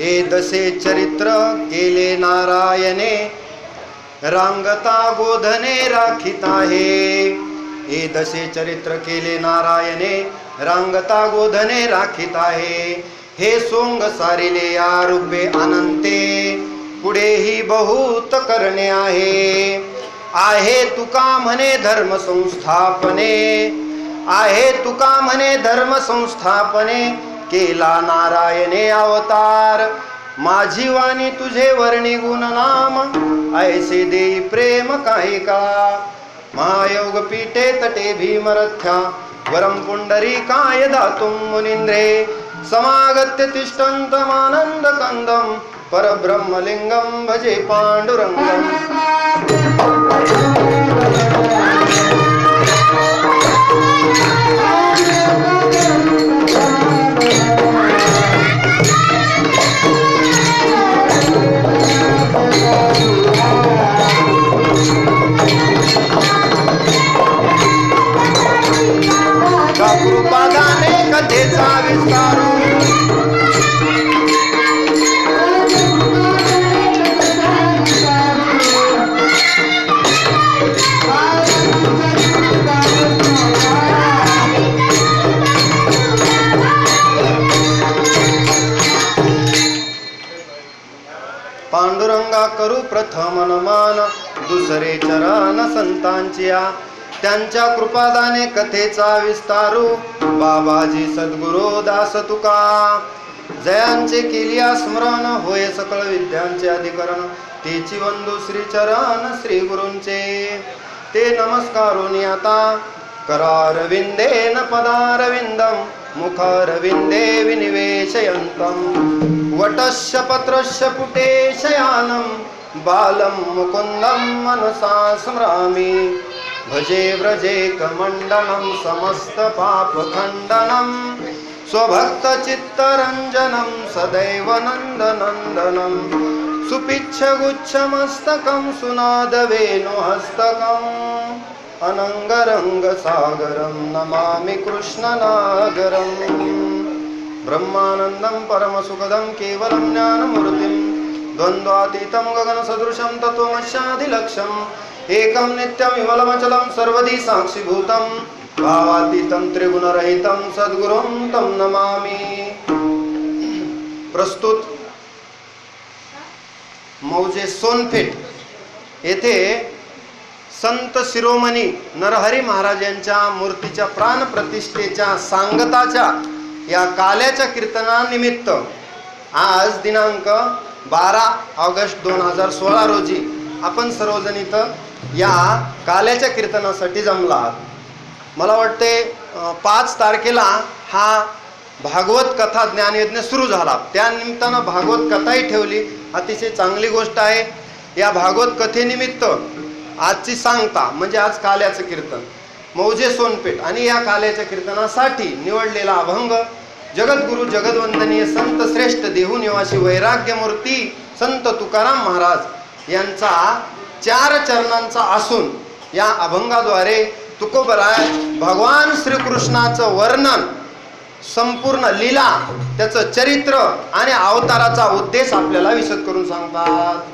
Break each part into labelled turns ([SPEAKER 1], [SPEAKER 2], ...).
[SPEAKER 1] हे दसे चरित्र केले नारायणे, रांगता गोधने राखीत आहे. हे दसे चरित्र केले नारायणे, रांगता गोधने राखीत आहे. हे सोंग सारिले या रूपे अनंते, पुढेही बहुत करणे आहे. आहे तुका म्हणे धर्म संस्थापने, आहे तुका म्हणे धर्म संस्थापने, केला नारायणे अवतार. माझी वाणी तुझे वर्णी गुण नाम, ऐसे देई प्रेम काही का. महायोग पीठे तटे भीमरथ्या, वरम पुंडरी काय दातुम मुनींद्रे. समागत्य तिष्ठन्तमानंद कंदम, परब्रह्मलिंगम भजे पांडुरंगम. कृपादाने कथेचा विस्तारू, पांडुरंगा करू प्रथम नमन, दुसरे चरण संतांचिया. त्यांच्या कृपादाने कथेचा विस्तारू, बाबाजी सद्गुरु दास तुका. जयांचे केलिया स्मरण, होय सकळ विद्यांचे अधिकरण. तेची वंदू श्री चरण श्री गुरूंचे, ते नमस्कारोनी आता. करारविंदेन पदारविंदम, मुखारविंदे विनिवेशयन्तम. वटस्य पत्रस्य पुटे शयानं, बालं मुकुन्दं मनसा स्मरामि. भजे व्रजे कमण्डलं समस्त पापखण्डनं, स्वभक्त चित्तरञ्जनं सदैव नन्दनन्दनं. सुपिच्छ गुच्छमस्तकं सुनाद वेणुहस्तकं, अनङ्गरङ्गसागरं नमामि कृष्णनागरं. ब्रह्मानन्दं परमसुखदं केवलं ज्ञानमूर्तिं, द्वन्द्वातीतं गगनसदृशं तत्त्वमस्यादिलक्ष्यम्. एकं नित्यं विमलमचलं सर्वधी साक्षीभूतं, भावातीतं त्रिगुणरहितं सद्गुरुं तं नमामि. प्रस्तुत मौजे सोनपेठ येथे संत शिरोमणी नरहरी महाराज यांच्या मूर्तीच्या प्राण प्रतिष्ठेच्या सांगताच्या या काल्याच्या कीर्तनानिमित्त आज दिनांक 12 ऑगस्ट 2016 रोजी आपण सर्वजण इथं या काल्याच्या कीर्तनासाठी जमला आहात. मला वाटते 5 तारखेला हा भागवत कथा ज्ञानयज्ञ सुरू झाला. त्यानिमित्तानं भागवत कथाही ठेवली, अतिशय चांगली गोष्ट आहे. या भागवत कथेनिमित्त आजची सांगता म्हणजे आज काल्याचं कीर्तन मौजे सोनपेठ, आणि या काल्याच्या कीर्तनासाठी निवडलेला अभंग जगद्गुरु जगद्वंदनीय संत श्रेष्ठ देहू निवासी वैराग्यमूर्ती संत तुकाराम महाराज यांचा 4 चरणांचा असून या अभंगाद्वारे तुकोबराय भगवान श्रीकृष्णाचं वर्णन, संपूर्ण लीला, त्याचं चरित्र आणि अवताराचा उद्देश आपल्याला विशद करून सांगतात.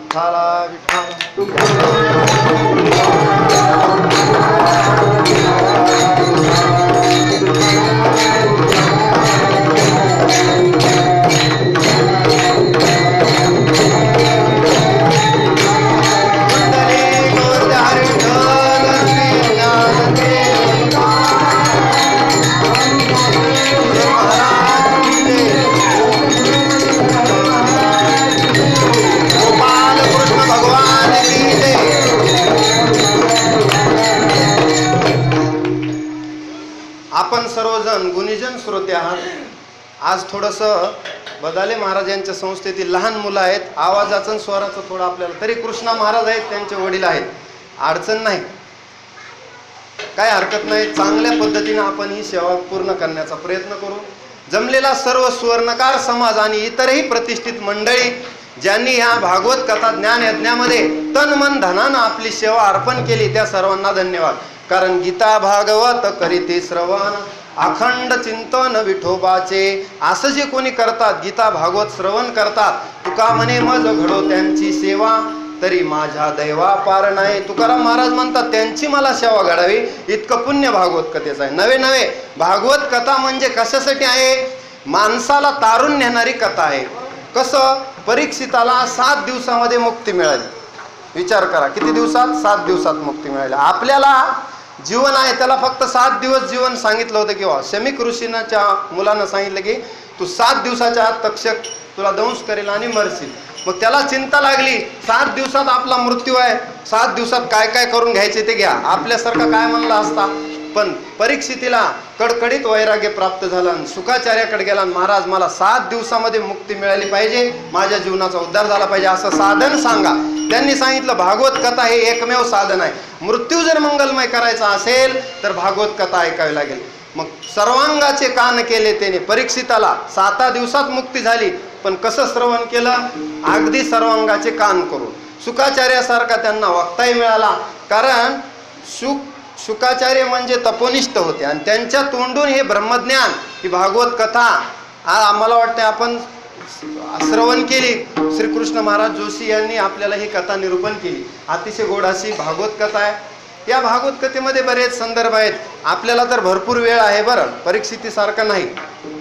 [SPEAKER 1] आपण सर्वजण गुणीजन श्रोते आहात. आज थोडंसं बदाले महाराज यांच्या संस्थेतील लहान मुलं आहेत, आवाजाचं आणि स्वराचं थोडं आपल्याला, तरी कृष्णा महाराज आहेत, त्यांचे वडील आहेत, अडचण नाही, काय हरकत नाही. चांगल्या पद्धतीने आपण ही सेवा पूर्ण करण्याचा प्रयत्न करू. जमलेला सर्व सुवर्णकार समाज आणि इतरही प्रतिष्ठित मंडळी ज्यांनी या भागवत कथा ज्ञान यज्ञामध्ये तन मन धनानं आपली सेवा अर्पण केली, त्या सर्वांना धन्यवाद. कारण गीता भागवत करीते श्रवण, अखंड चिंतन विठोबाचे. असं जे कोणी करतात, गीता भागवत श्रवण करतात, तुका म्हणे मज घडो त्यांची सेवा, तरी माझ्या दैवा पार नाही. तुकाराम महाराज म्हणतात त्यांची मला सेवा घडावी, इतकं पुण्य भागवत कथेचं आहे. नवे नवे भागवत कथा म्हणजे कशासाठी आहे? माणसाला तारून नेणारी कथा आहे. कसं? परीक्षिताला 7 दिवसामध्ये मुक्ती मिळाली. विचार करा, किती दिवसात? 7 दिवसात मुक्ती मिळाली. आपल्याला जीवन आहे त्याला फक्त 7 दिवस जीवन सांगितलं होतं, किंवा शमीक ऋषीच्या मुलांना सांगितलं की तू 7 दिवसाच्या आत तक्षक तुला दंश करेल आणि मरशील. मग त्याला चिंता लागली, 7 दिवसात आपला मृत्यू आहे, 7 दिवसात काय काय करून घ्यायचे ते घ्या. आपल्यासारखा काय म्हणला असता? पण परीक्षितीला कडकडीत वैराग्य प्राप्त झालं आणि शुकाचार्याकडे गेला. महाराज मला 7 दिवसामध्ये मुक्ती मिळाली पाहिजे, माझ्या जीवनाचा उद्धार झाला पाहिजे, असं साधन सांगा. त्यांनी सांगितलं भागवत कथा हे एकमेव साधन आहे. मृत्यू जर मंगलमय करायचा असेल तर भागवत कथा ऐकावी लागेल. मग सर्वांगाचे कान केले त्याने. परीक्षिताला 7 दिवसात मुक्ती झाली, पण कसं श्रवण केलं? अगदी सर्वांगाचे कान करून. शुकाचार्यासारखा त्यांना वक्ताही मिळाला, कारण शुकाचार्य म्हणजे तपोनिष्ठ होते आणि त्यांच्या तोंडून हे ब्रह्मज्ञान, ही भागवत कथा आम्हाला वाटते आपण श्रवण केली. श्रीकृष्ण महाराज जोशी यांनी आपल्याला ही कथा निरूपण केली. अतिशय गोड अशी भागवत कथा आहे. या भागवत कथेमध्ये बरेच संदर्भ आहेत. आपल्याला तर भरपूर वेळ आहे, बरं, परीक्षितीसारखं नाही,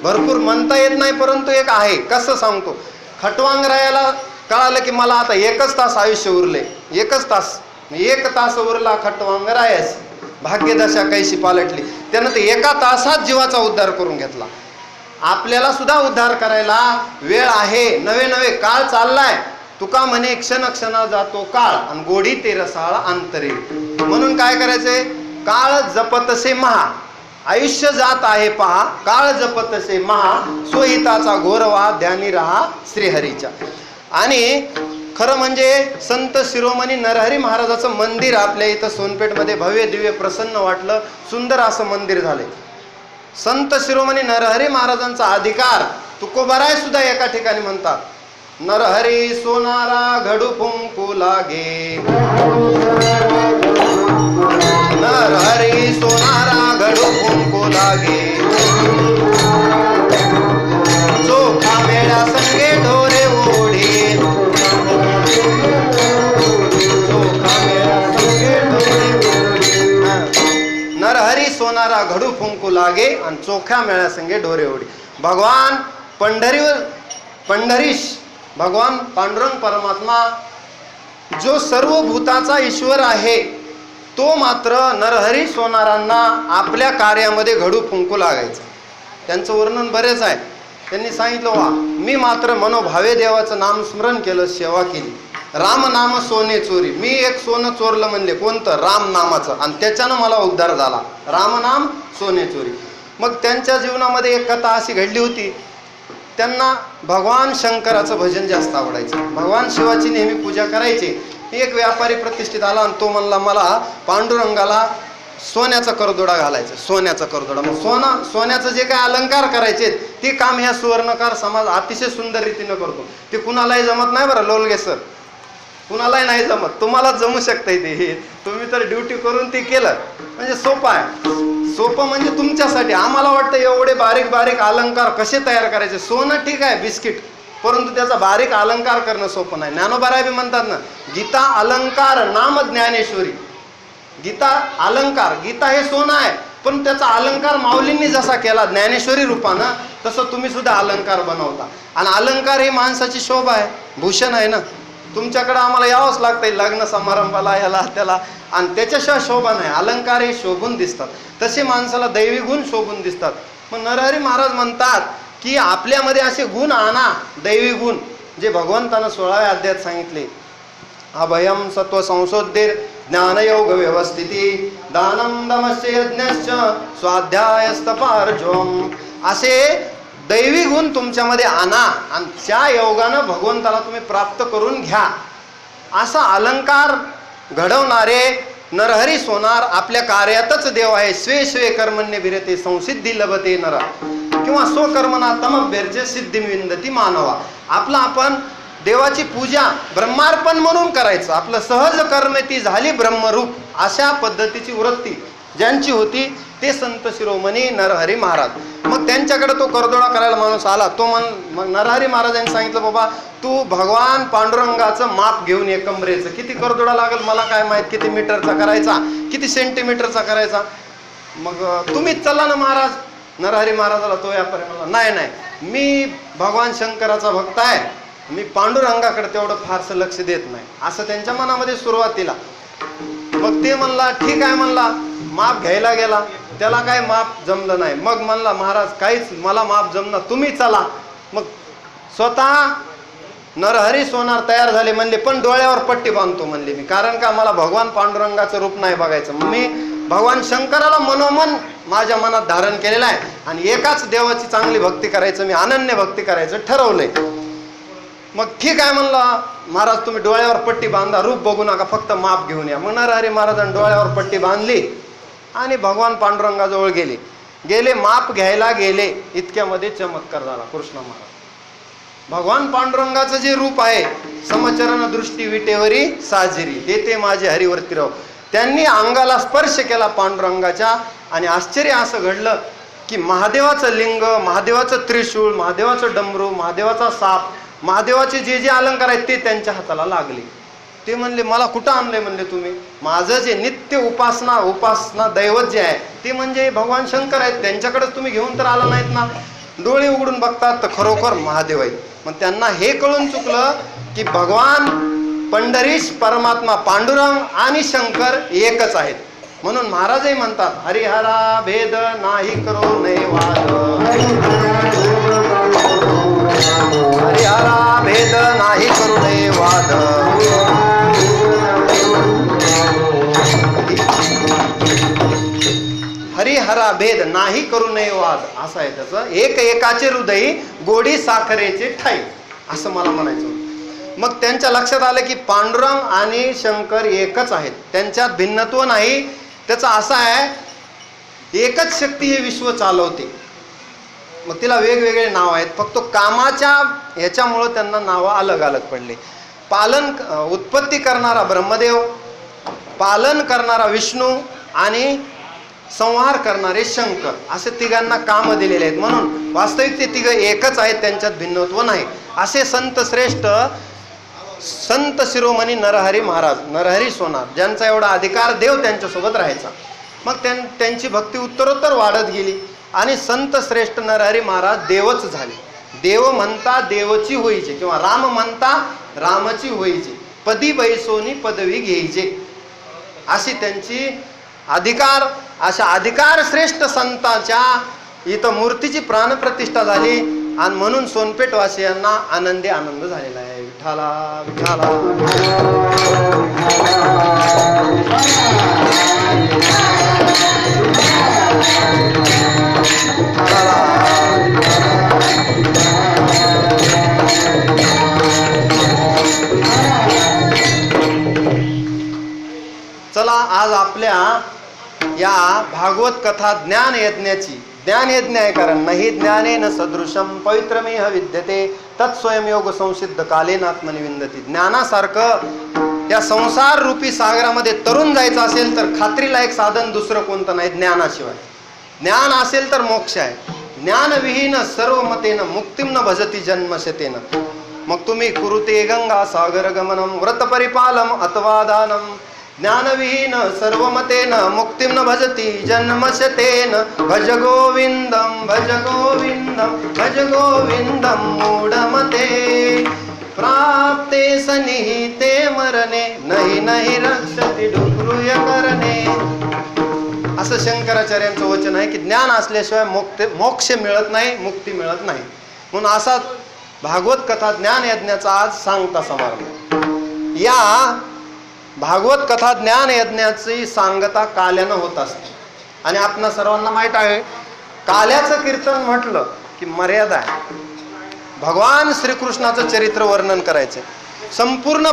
[SPEAKER 1] भरपूर म्हणता येत नाही, परंतु एक आहे. कसं सांगतो? खटवांगरायाला कळालं की मला आता 1 तास आयुष्य उरले, 1 तास, 1 तास उरला खटवांगरायास, भाग्यदशा कैशी पालटली. त्यानं ते 1 तासात जीवाचा उद्धार करून घेतला. आपल्याला सुद्धा उद्धार करायला वेळ आहे. नवे नवे काळ चाललाय. तुका म्हणे क्षण क्षणा जातो काळ आणि गोडी ते रसाळ अंतरे. म्हणून काय करायचंय? काळ जपतसे महा, आयुष्य जात आहे पहा, काळ जपतसे महा, स्वहिताचा घोरवा ध्यानी रहा श्रीहरीच्या. आणि खरं म्हणजे संत शिरोमणी नरहरी महाराजाचं मंदिर आपल्या इथं सोनपेठमध्ये भव्य दिव्य प्रसन्न वाटलं. सुंदर असं मंदिर झालंय. संत शिरोमणी नरहरी महाराजांचा अधिकार तुकोबाराय सुद्धा एका ठिकाणी म्हणतात, नरहरी सोनारा घडू फुंकू लागे, नरहरी सोनारा घडू फुंकू लागे, चोखा मेळा संगे ढोरे ओढे, चोखा मेळा संगे ढोरे ओढे. नरहरी सोनारा घडू फुंकू लागे आणि चोख्या मेळ्या संगे ढोरे ओढे. भगवान पंढरीश भगवान पांडुरंग परमात्मा जो सर्व भूताचा ईश्वर आहे, तो मात्र नरहरी सोनारांना आपल्या कार्यामध्ये घडू फुंकू लागायचा. त्यांचं वर्णन बरेच आहे. त्यांनी सांगितलं, वा मी मात्र मनोभावे देवाचं नाम स्मरण केलं, सेवा केली. राम नाम सोने चोरी, मी एक सोनं चोरलं म्हणले, कोणतं? राम नामाचं, आणि त्याच्यानं मला उद्धार झाला. राम नाम सोने चोरी. मग त्यांच्या जीवनामध्ये एक कथा अशी घडली होती. त्यांना भगवान शंकराचं भजन जास्त आवडायचं, भगवान शिवाची नेहमी पूजा करायचे. एक व्यापारी प्रतिष्ठित आला आणि तो म्हणला, मला पांडुरंगाला सोन्याचा करदोडा घालायचा, सोन्याचा करदोडा. मग सोन्याचं जे काय अलंकार करायचे ते काम ह्या सुवर्णकार समाज अतिशय सुंदर रीतीनं करतो. ते कुणालाही जमत नाही, बरं लोलगे सर, कुणालाही नाही जमत. तुम्हाला जमू शकतंय ते, तुम्ही तर ड्युटी करून ते केलं म्हणजे सोपं आहे. सोपं म्हणजे तुमच्यासाठी. आम्हाला वाटतं एवढे बारीक बारीक अलंकार कसे तयार करायचे. सोनं ठीक आहे, बिस्किट, परंतु त्याचा बारीक अलंकार करणं सोपं नाही. ज्ञानोबाराय बी म्हणतात ना, गीता अलंकार नाम ज्ञानेश्वरी. गीता अलंकार, गीता हे सोनं आहे, पण त्याचा अलंकार माऊलींनी जसा केला ज्ञानेश्वरी रूपानं, तसं तुम्ही सुद्धा अलंकार बनवता. आणि अलंकार ही माणसाची शोभा आहे, भूषण आहे ना. तुमच्याकडे आम्हाला यावंच लागतंय लग्न समारंभाला, याला त्याला, आणि त्याच्याशिवाय शोभा नाही. अलंकार हे शोभून दिसतात, तसे माणसाला दैवी गुण शोभून दिसतात. मग नरहरी महाराज म्हणतात की आपल्यामध्ये असे गुण आणा, दैवी गुण, जे भगवंतानं 16व्या अध्यायात सांगितले. अभयम सत्व संशोधीर ज्ञानयोग व्यवस्थिती दानम दमस्य यज्ञश्च स्वाध्यायस्तपार्जवम. असे दैवी गुण तुमच्यामध्ये आणा आणि त्या योगानं भगवंताला तुम्ही प्राप्त करून घ्या. असा अलंकार घडवणारे नरहरी सोनार आपल्या कार्यातच देव आहे. स्वे स्वे कर्मण्य भिरते संसिद्धी लभते नर, किंवा स्वकर्मना तमभ्यर्चे सिद्धी विंदती मानवा. आपलं आपण देवाची पूजा ब्रह्मार्पण म्हणून करायचं. आपलं सहज कर्म ती झाली ब्रह्मरूप, अशा पद्धतीची वृत्ती. ज्यांची होती ते संत शिरोमणी नरहरी महाराज. मग त्यांच्याकडे तो करदोडा करायला माणूस आला. तो मग नरहरी महाराजांनी सांगितलं, बाबा तू भगवान पांडुरंगाचं माप घेऊन ये कमरेचं. किती करदोडा लागेल मला काय माहित, किती मीटरचा करायचा, किती सेंटीमीटरचा करायचा. मग तुम्हीच चला ना महाराज. नरहरी महाराजाला तो व्यापारी म्हणला, नाही नाही, मी भगवान शंकराचा भक्त आहे, मी पांडुरंगाकडे तेवढं फारसं लक्ष देत नाही, असं त्यांच्या मनामध्ये सुरुवातीला. मग ते म्हणला ठीक आहे म्हणला, माप घ्यायला गेला, त्याला काय माप जमलं नाही. मग म्हणला महाराज काहीच मला माप जमणार, तुम्ही चला. मग स्वतः नरहरी सोनार तयार झाले. म्हणले पण डोळ्यावर पट्टी बांधतो म्हणले मी, कारण का मला भगवान पांडुरंगाचं रूप नाही बघायचं. मी भगवान शंकराला मनोमन माझ्या मनात धारण केलेलं आहे आणि एकाच देवाची चांगली भक्ती करायचं, मी अनन्य भक्ती करायचं ठरवलंय. मग ठीक आहे म्हणला महाराज, तुम्ही डोळ्यावर पट्टी बांधा, रूप बघू नका, फक्त माप घेऊन या. मग नरहरी महाराजांनी डोळ्यावर पट्टी बांधली आणि भगवान पांडुरंगाजवळ गेले. माप घ्यायला गेले, इतक्यामध्ये चमत्कार झाला. कृष्ण महाराज भगवान पांडुरंगाचं जे रूप आहे, समचरण दृष्टी विटेवरी साजिरी, देते माझे हरिवर्ती राव. त्यांनी अंगाला स्पर्श केला पांडुरंगाच्या आणि आश्चर्य असं घडलं की महादेवाचं लिंग, महादेवाचं त्रिशूळ, महादेवाचं डमरू, महादेवाचा साप, महादेवाचे जे जे अलंकार आहेत ते त्यांच्या हाताला लागले. ते म्हणले मला कुठं आणलंय म्हणले तुम्ही. माझं जे नित्य उपासना दैवत जे आहे ते म्हणजे भगवान शंकर आहेत, त्यांच्याकडेच तुम्ही घेऊन तर आला नाहीत ना. डोळे उघडून बघतात तर खरोखर महादेव आहेत. मग त्यांना हे कळून चुकलं की भगवान पंढरीश परमात्मा पांडुरंग आणि शंकर एकच आहेत. म्हणून महाराजही म्हणतात, हरिहरा भेद नाही करो नये वाद, हरिहरा भेद नाही करू नये वाद. हरिहरा भेद नाही करू नये वाद असं आहे त्याचं. एक एकाचे हृदयी गोडी साखरेचे ठाई, असं मला म्हणायचं. मग त्यांच्या लक्षात आलं की पांडुरंग आणि शंकर एकच आहेत, त्यांच्यात भिन्नत्व नाही. त्याचं असं आहे, एकच शक्ती हे विश्व चालवते. मग तिला वेगवेगळे नाव आहेत, फक्त कामाच्या ह्याच्यामुळं त्यांना नावं अलग अलग पडले. उत्पत्ती करणारा ब्रह्मदेव, पालन करणारा विष्णू आणि संहार करणारे शंकर, असे तिघांना काम दिलेले आहेत. म्हणून वास्तविक ते तिघ एकच आहेत, त्यांच्यात भिन्नत्व नाही. असे संत श्रेष्ठ संत शिरोमणी नरहरी महाराज, नरहरी सोनार, ज्यांचा एवढा अधिकार देव त्यांच्यासोबत राहायचा. मग त्यांची भक्ती उत्तरोत्तर वाढत गेली आणि संत श्रेष्ठ नरहरी महाराज देवच झाले. देव म्हणता देवची होईचे, किंवा राम म्हणता रामची होईचे, पदी बैसोनी पदवी घ्यायचे, अशी त्यांची अशा अधिकार श्रेष्ठ संतांच्या इथं मूर्तीची प्राणप्रतिष्ठा झाली. आणि म्हणून सोनपेठवासियांना आनंदी आनंद झालेला आहे. विठ्ठला विठ्ठला. चला आज आपल्या या भागवत कथा ज्ञान यज्ञ आहे. कारण नाही ज्ञानेन सदृशम पवित्रमेह विद्यते तत्स्वयं योग संसिद्ध कालेन आत्मनि विंदती. ज्ञानासारखं या संसार रूपी सागरामध्ये तरुण जायचं असेल तर खात्रीलायक साधन दुसरं कोणतं नाही ज्ञानाशिवाय. ज्ञान असेल तर मोक्ष आहे. ज्ञानविहीन सर्व मतेन मुक्तिम न भजती जन्मशतेन. मग तुम्ही कुरुते गंगा सागर गमनम व्रत परिपालम अथवा दानम. ज्ञानविहीन सर्वमतेन मुक्तिं न भजती जन्मशतेन. भज गोविंदम भज गोविंदम भज गोविंदम मूढमते. प्राप्ते सनिहिते मरणे नहीं नहीं रक्षति डुक्रूय करणे. असं शंकराचार्यांचं वचन आहे की ज्ञान असल्याशिवाय मोक्ष मिळत नाही, मुक्ती मिळत नाही. म्हणून असा भागवत कथा ज्ञान यज्ञाचा आज सांगता समारंभ. या भागवत कथा ज्ञान यज्ञाची सांगता काल्यानं होत असते. आणि आपणा सर्वांना माहीत आहे, काल्याचं कीर्तन म्हटलं की मर्यादा आहे. भगवान श्रीकृष्णाचं चरित्र वर्णन करायचं. संपूर्ण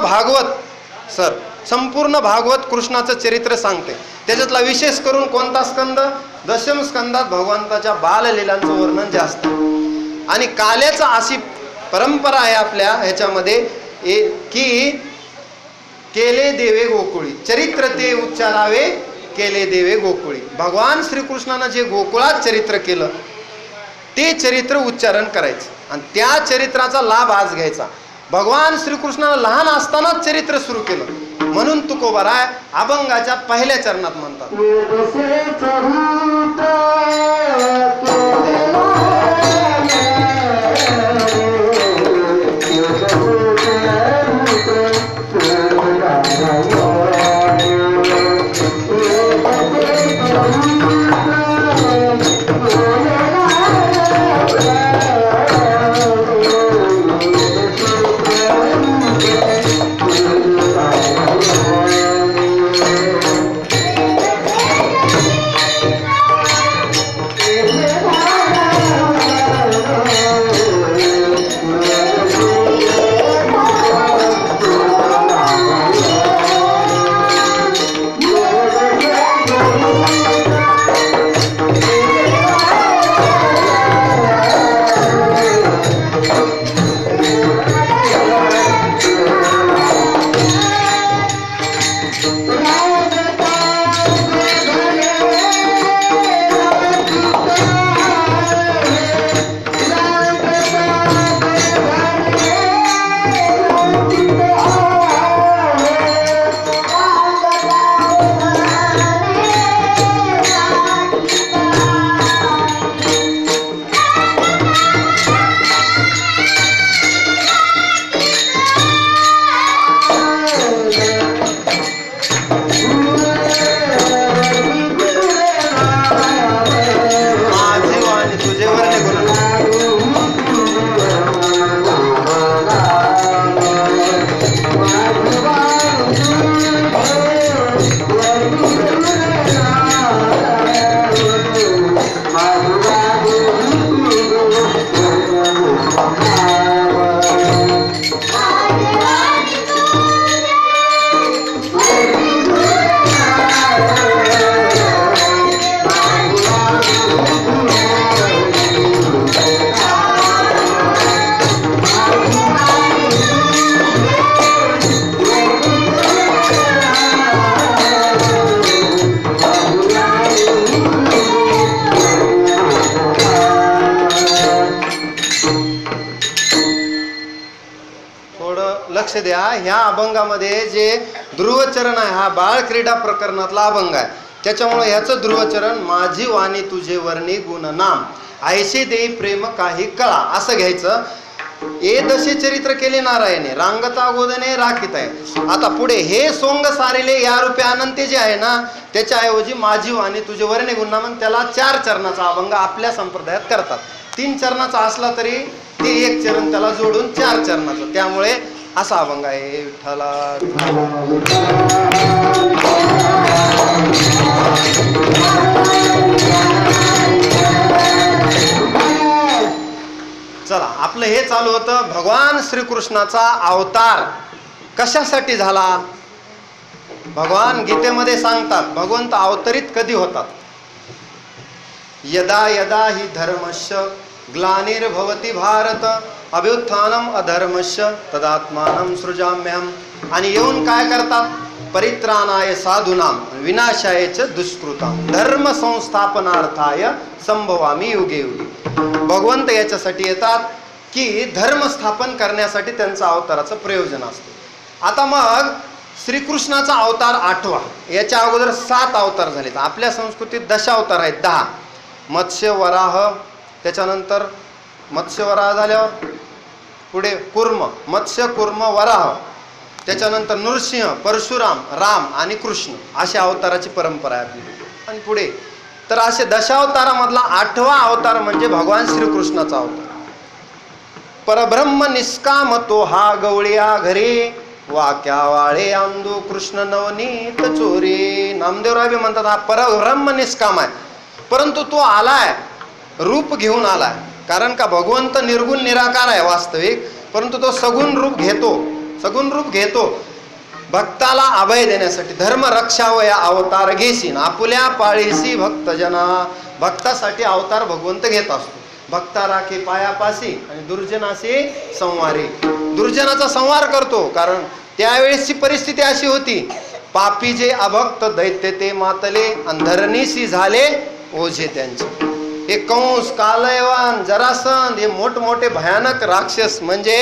[SPEAKER 1] भागवत कृष्णाचं चरित्र सांगते. त्याच्यातला विशेष करून कोणता स्कंद? दशम स्कंदात भगवंताच्या बाललीलांचं वर्णन जास्त. आणि काल्याचं अशी परंपरा आहे आपल्या ह्याच्यामध्ये की केले देवे गोकुळी चरित्र ते उच्चारावे केले देवे गोकुळी. भगवान श्रीकृष्णानं जे गोकुळात चरित्र केलं ते चरित्र उच्चारण करायचं आणि त्या चरित्राचा लाभ आज घ्यायचा. भगवान श्रीकृष्णानं लहान असतानाच चरित्र सुरू केलं म्हणून तुकोबाराय अभंगाच्या पहिल्या चरणात म्हणतात, लक्ष द्या. ह्या अभंगामध्ये जे ध्रुवचरण आहे हा बाळ क्रीडा प्रकरणातला अभंग आहे. त्याच्यामुळे ह्याचं ध्रुवचरण माझी वाणी तुझे वर्णी गुण नाम ऐसे देई प्रेम काही कळा असं घ्यायचं. ए दशे चरित्र केले नारायणे रांगता गोदने राखीत आहे. आता पुढे हे सोंग सारेले या रूपे अनंते जे आहे ना त्याच्याऐवजी माझी वाणी तुझे वर्णे गुण नाम त्याला 4 चरणाचा अभंग आपल्या संप्रदायात करतात. 3 चरणाचा असला तरी ते 1 चरण त्याला जोडून 4 चरणाचं, त्यामुळे असा अभंग आहे. विठ्ठला चला आपलं हे चालू होतं भगवान श्रीकृष्णाचा अवतार कशासाठी झाला. भगवान गीतेमध्ये सांगतात भगवंत अवतरित कधी होतात. यदा यदा हि धर्मस्य ग्लानिर्भवति भारत अभ्युत्थानम अधर्मस्य तदात्मानं सृजाम्यहम. आणि येऊन काय करतात, परित्राणाय साधूनाम विनाशाय च दुष्कृताम धर्म संस्थापनार्थाय संभवामी युगे युगे. भगवंत याच्यासाठी येतात की धर्म स्थापन करण्यासाठी त्यांचा अवताराचं प्रयोजन असतं. आता मग श्रीकृष्णाचा अवतार 8वा. याच्या अगोदर 7 अवतार झालेत. आपल्या संस्कृतीत दशावतार आहेत 10. मत्स्य वराह, त्याच्यानंतर मत्स्य वराह झाल्यावर पुढे कुर्म, मत्स्य कुर्म वराह, त्याच्यानंतर नृसिंह, परशुराम, राम आणि कृष्ण अशा अवताराची परंपरा आहे आपली. आणि पुढे तर असे दशावतारामधला 8वा अवतार म्हणजे भगवान श्रीकृष्णाचा अवतार. परब्रह्म निष्काम तो हा गवळिया घरी वाक्या वाळे आंदू कृष्ण नवनीत चोरी. नामदेवराय बी म्हणतात हा परब्रह्म निष्काम आहे, परंतु तो आलाय रूप घेऊन आलाय. कारण का भगवंत निर्गुण निराकार आहे वास्तविक, परंतु तो सगुण रूप घेतो भक्ताला अभय देण्यासाठी. धर्म रक्षावया अवतार घेशीन आपुल्या पाळीसी भक्तजना. भक्तासाठी अवतार भगवंत घेत असतो. भक्ता राखे पायापासी आणि दुर्जनाशी संवारी. दुर्जनाचा संहार करतो, कारण त्यावेळेसची परिस्थिती अशी होती पापी जे अभक्त दैत्य ते मातले, अंधरणीशी झाले ओझे त्यांचे. हे कंस, कालयवान, जरासंध हे मोठमोठे भयानक राक्षस म्हणजे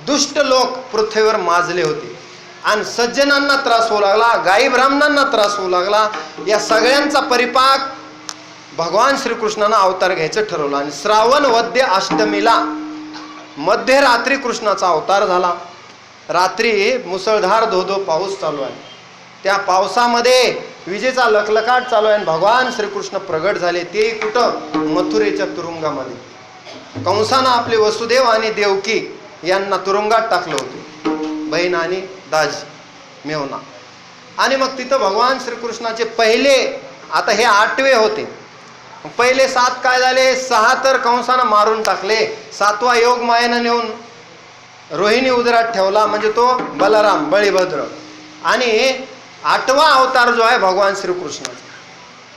[SPEAKER 1] दुष्ट लोक पृथ्वीवर माजले होते. आणि सज्जनांना त्रास होऊ लागला, गाई ब्राह्मणांना त्रास होऊ लागला. या सगळ्यांचा परिपाक भगवान श्रीकृष्णानं अवतार घ्यायचं ठरवलं. आणि श्रावण वद्य अष्टमीला मध्यरात्री कृष्णाचा अवतार झाला. रात्री मुसळधार धोधो पाऊस चालू आहे. त्या पावसामध्ये विजेचा लखलखाट चालू आहे. भगवान श्रीकृष्ण प्रगट झाले. ते कुठं? मथुरेच्या तुरुंगामध्ये. कंसानं आपले वसुदेव आणि देवकी यांना तुरुंगात टाकलं होतं, बहीण आणि दाजी मेवना. आणि मग तिथं भगवान श्रीकृष्णाचे पहिले, आता हे 8वे होते, पहिले 7 काय झाले? 6 तर कंसानं मारून टाकले. 7वा योग मायेनं नेऊन रोहिणी उदरात ठेवला, म्हणजे तो बलराम, बळीभद्र. आणि 8वा अवतार जो आहे भगवान श्रीकृष्णाचा.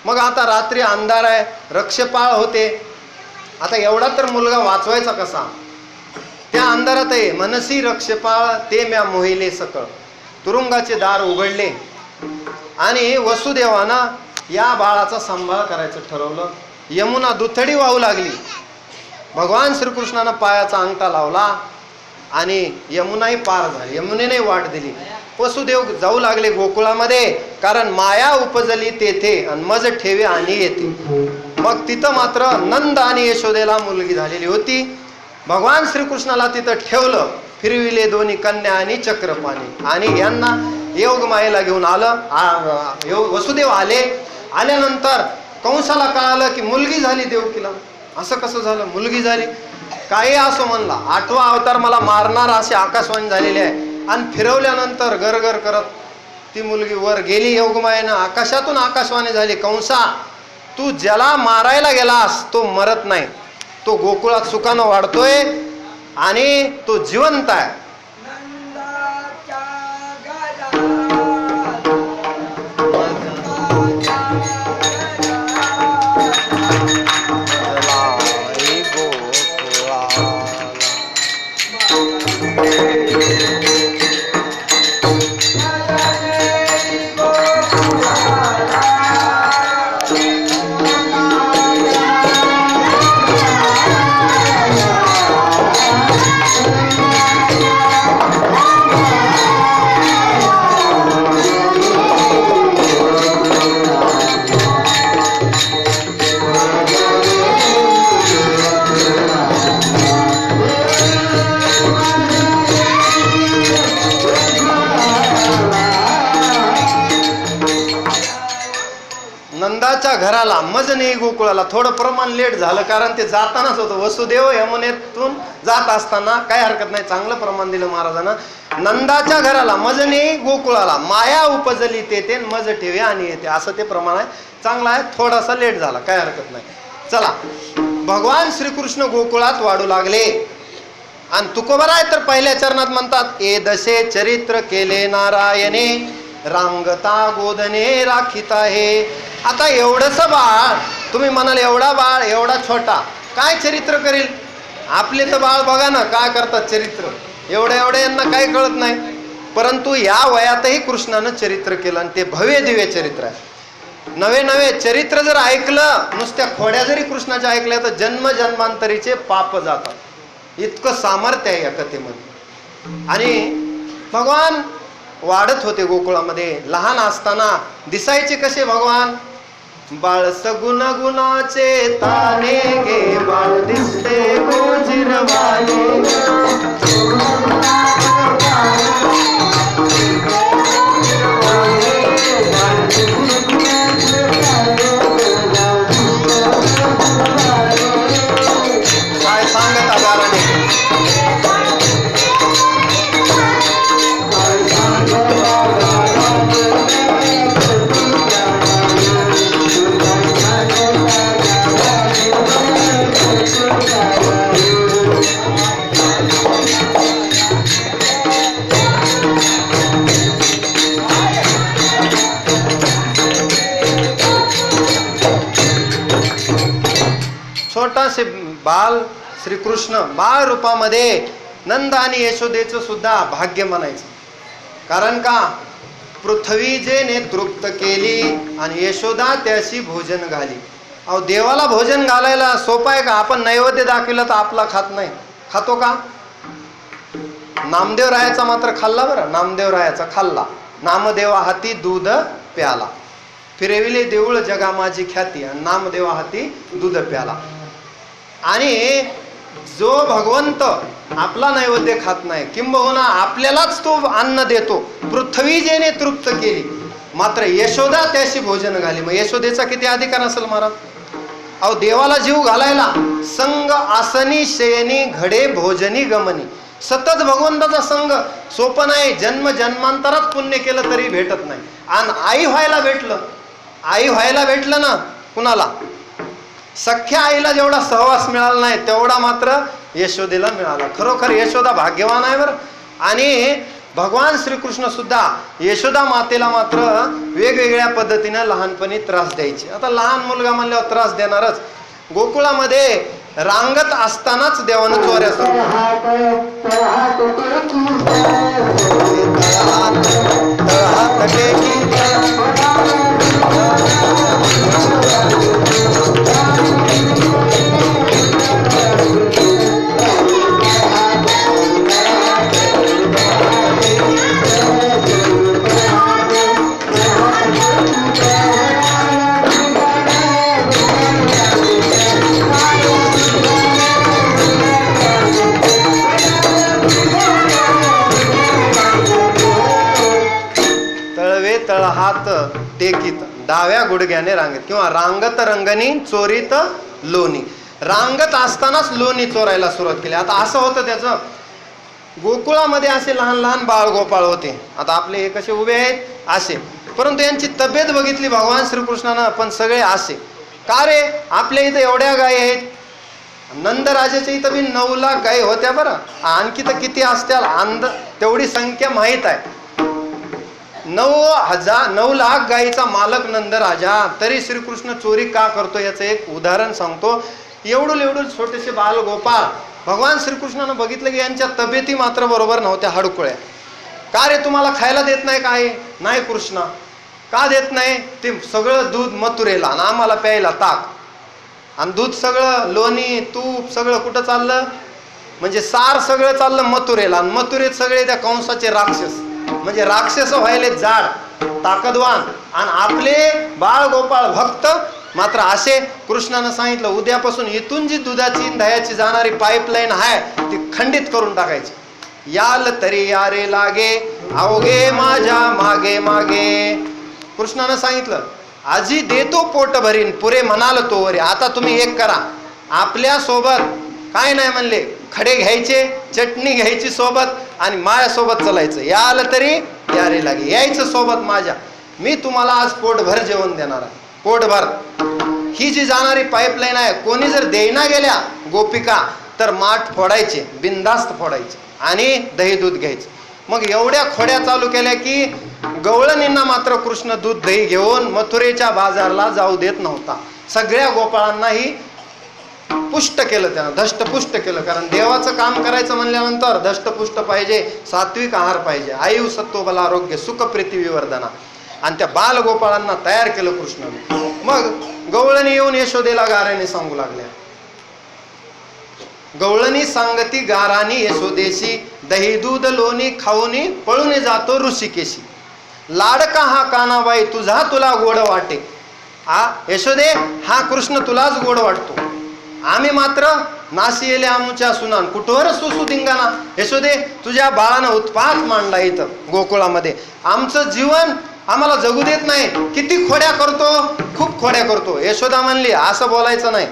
[SPEAKER 1] मग आता रात्री अंधार आहे, रक्षपाळ होते. आता एवढा तर मुलगा वाचवायचा कसा? त्या अंधारात आहे मनसी रक्षपाळ ते म्या मोहिले सकळ. तुरुंगाचे दार उघडले आणि वसुदेवानं या बाळाचा सांभाळ करायचं ठरवलं. यमुना दुथडी वाहू लागली. भगवान श्रीकृष्णानं पायाचा अंगठा लावला आणि यमुनाही पार झाली. यमुनेने वाट दिली. वसुदेव जाऊ लागले गोकुळामध्ये, कारण माया उपजली तेथे आणि मज ठेवे आणि येते. मग तिथं मात्र नंद आणि यशोदेला मुलगी झालेली होती. भगवान श्रीकृष्णाला तिथं ठेवलं. फिरविले दोन्ही कन्या आणि चक्रपाणी. आणि यांना योग मायेला घेऊन आलं. वसुदेव आले. आल्यानंतर कंसाला कळालं की मुलगी झाली देवकीला. असं कसं झालं? मुलगी झाली. काही असो म्हणला, 8वा अवतार मला मारणार असे आकाशवाणी झालेले आहे. आणि फिरवल्यानंतर गरगर करत ती मुलगी वर गेली. योगमायेनं आकाशातून आकाशवाणी झाली, कंसा तू ज्याला मारायला गेलास तो मरत नाही, तो गोकुळात सुखानं वाढतोय आणि तो जिवंत आहे. नंदाच्या घराला मज नाही गोकुळाला. थोडं प्रमाण लेट झालं, कारण ते जातानाच होतं. वसुदेव यमुनेतून जात असताना काय हरकत नाही, चांगलं प्रमाण दिलं महाराजांना. नंदाच्या घराला मज नाही गोकुळाला, माया उपजली तेथे मज ठेवे आणि येते, असं ते प्रमाण आहे. चांगलं आहे. थोडासा लेट झाला, काय हरकत नाही. चला, भगवान श्रीकृष्ण गोकुळात वाढू लागले. आणि तुकोबराय तर पहिल्या चरणात म्हणतात, ए दशे चरित्र केले नारायणे, रांगता गोदने राखीत आहे. आता एवढंच बाळ, तुम्ही म्हणाल एवढा बाळ, एवढा छोटा, काय चरित्र करील? आपले तर बाळ बघा ना काय करतात चरित्र. एवढ्या यांना काही कळत नाही. परंतु या वयातही कृष्णानं चरित्र केलं आणि ते भव्य दिव्य चरित्र आहे. नवे चरित्र जर ऐकलं, नुसत्या खोड्या जरी कृष्णाच्या ऐकल्या तर जन्मजन्मांतरीचे पाप जातात. इतकं सामर्थ्य आहे या कथेमध्ये. आणि भगवान वाढत होते गोकुळामध्ये. लहान असताना दिसायचे कसे भगवान? बाळ सगुण गुणाचे ताने गे, बाळ दिसते गोजिरवाले. काय सांगत आगाराने. छोटासे बाल श्रीकृष्ण बाळ रूपामध्ये नंद आणि यशोदेचं सुद्धा भाग्य म्हणायचं. कारण का? पृथ्वी जेने तृप्त केली आणि यशोदा त्याशी भोजन घाली. अहो देवाला भोजन घालायला सोपं आहे का? आपण नैवेद्य दाखविला तर आपला खात नाही. खातो का? नामदेव रायाचा मात्र खाल्ला बरं. नामदेव रायाचा खाल्ला. नामदेवा हाती दूध प्याला, फिरविले देऊळ जगा माझी ख्याती, आणि नामदेवा हाती दूध प्याला. आणि जो भगवंत आपला नैवेद्य खात नाही, किंबहुना आपल्यालाच तो अन्न देतो, पृथ्वी जेने तृप्त केली, मात्र यशोदा त्याशी भोजन घाली. मग यशोदेचा किती अधिकार असेल महाराज? अहो देवाला जीव घालायला संग आसनी शयनी घडे भोजनी गमनी. सतत भगवंताचा संग सोपं नाही. जन्म जन्मांतरात पुण्य केलं तरी भेटत नाही. आणि आई व्हायला भेटलं. आई व्हायला भेटलं ना कुणाला? सख्या आईला जेवढा सहवास मिळाला नाही तेवढा मात्र यशोदेला मिळाला. खरोखर यशोदा भाग्यवान आहे बरं. आणि भगवान श्रीकृष्ण सुद्धा यशोदा मातेला मात्र वेगवेगळ्या पद्धतीने लहानपणी त्रास द्यायचे. आता लहान मुलगा म्हणल्यावर त्रास देणारच. गोकुळामध्ये रांगत असतानाच देवानं चोऱ्या सुरू हात टेकीत डाव्या गुडघ्याने रांगत, किंवा रांगत रंगणी चोरीत लोणी. रांगत असतानाच लोणी चोरायला सुरुवात केली. आता असं होतं त्याचं, गोकुळामध्ये असे लहान लहान बाळगोपाळ होते. आता आपले हे कसे उभे आहेत असे, परंतु यांची तब्येत बघितली भगवान श्रीकृष्णानं, पण सगळे असे. का रे? आपल्या इथं एवढ्या गायी आहेत. नंदराजाच्या इथं बी 9 लाख गायी होत्या बरं. आणखी तर किती असत्या तेवढी संख्या माहीत आहे. 9 लाख गायीचा मालक नंदराजा, तरी श्रीकृष्ण चोरी का करतो याचं एक उदाहरण सांगतो. एवढून छोटेसे बालगोपाळ भगवान श्रीकृष्णानं बघितलं की यांच्या तब्येती मात्र बरोबर नव्हत्या, हडकुळ्या. का रे तुम्हाला खायला देत नाही काय? नाही कृष्णा. का देत नाही? ते सगळं दूध मथुरेला आणि आम्हाला प्यायला ताक, आणि दूध सगळं लोणी तूप सगळं कुठं चाललं? म्हणजे सार सगळं चाललं मथुरेला, आणि मथुरेत सगळे त्या कंसाचे राक्षस, म्हणजे राक्षस व्हायले जाड ताकदवान, आणि आपले बाळ गोपाळ भक्त मात्र असे. कृष्णानं सांगितलं उद्यापासून इथून जी दुधाची दह्याची जाणारी पाईपलाईन आहे ती खंडित करून टाकायची. याल तरी यारे लागे अवघे माझ्या मागे मागे. कृष्णानं सांगितलं आजी देतो पोट भरीन पुरे म्हणाल तो वरे. आता तुम्ही एक करा, आपल्या सोबत काय नाही म्हणले, खडे घ्यायचे, चटणी घ्यायची सोबत, आणि माझ्यासोबत चालायचं. याल तरी यारे लागे, यायचं सोबत माझ्या. मी तुम्हाला आज पोटभर जेवण देणार आहे, पोटभर. ही जी जाणारी पाईपलाईन आहे, कोणी जर देईना गेल्या गोपिका तर माठ फोडायचे, बिनधास्त फोडायचे, आणि दही दूध घ्यायचं. मग एवढ्या खोड्या चालू केल्या की गवळणींना मात्र कृष्ण दूध दही घेऊन मथुरेच्या बाजारला जाऊ देत नव्हता. सगळ्या गोपाळांनाही पुष्ट केलं त्यानं, धष्टपुष्ट केलं. कारण देवाचं काम करायचं म्हणल्यानंतर धष्टपुष्ट पाहिजे, सात्विक आहार पाहिजे, आयु सत्वबल आरोग्य सुख प्रीती विवर्धना. आणि त्या बालगोपाळांना तयार केलं कृष्णाने. मग गवळणी येऊन यशोदेला गाऱ्याने सांगू लागल्या. गवळणी सांगती गारानी यशोदेशी, दही दूध लोणी खाऊनी पळून जातो ऋषिकेशी. लाडका हा कानाबाई तुझा तुला गोड वाटे. यशोदे हा कृष्ण तुलाच गोड वाटतो, आम्ही मात्र नाशी येले आमच्या सुनान कुठवर सुसू धिंगाणा. यशोदे तुझ्या बाळानं उत्पात मांडला इथं गोकुळामध्ये, आमचं जीवन आम्हाला जगू देत नाही. किती खोड्या करतो, खूप खोड्या करतो. यशोदा म्हणली असं बोलायचं नाही.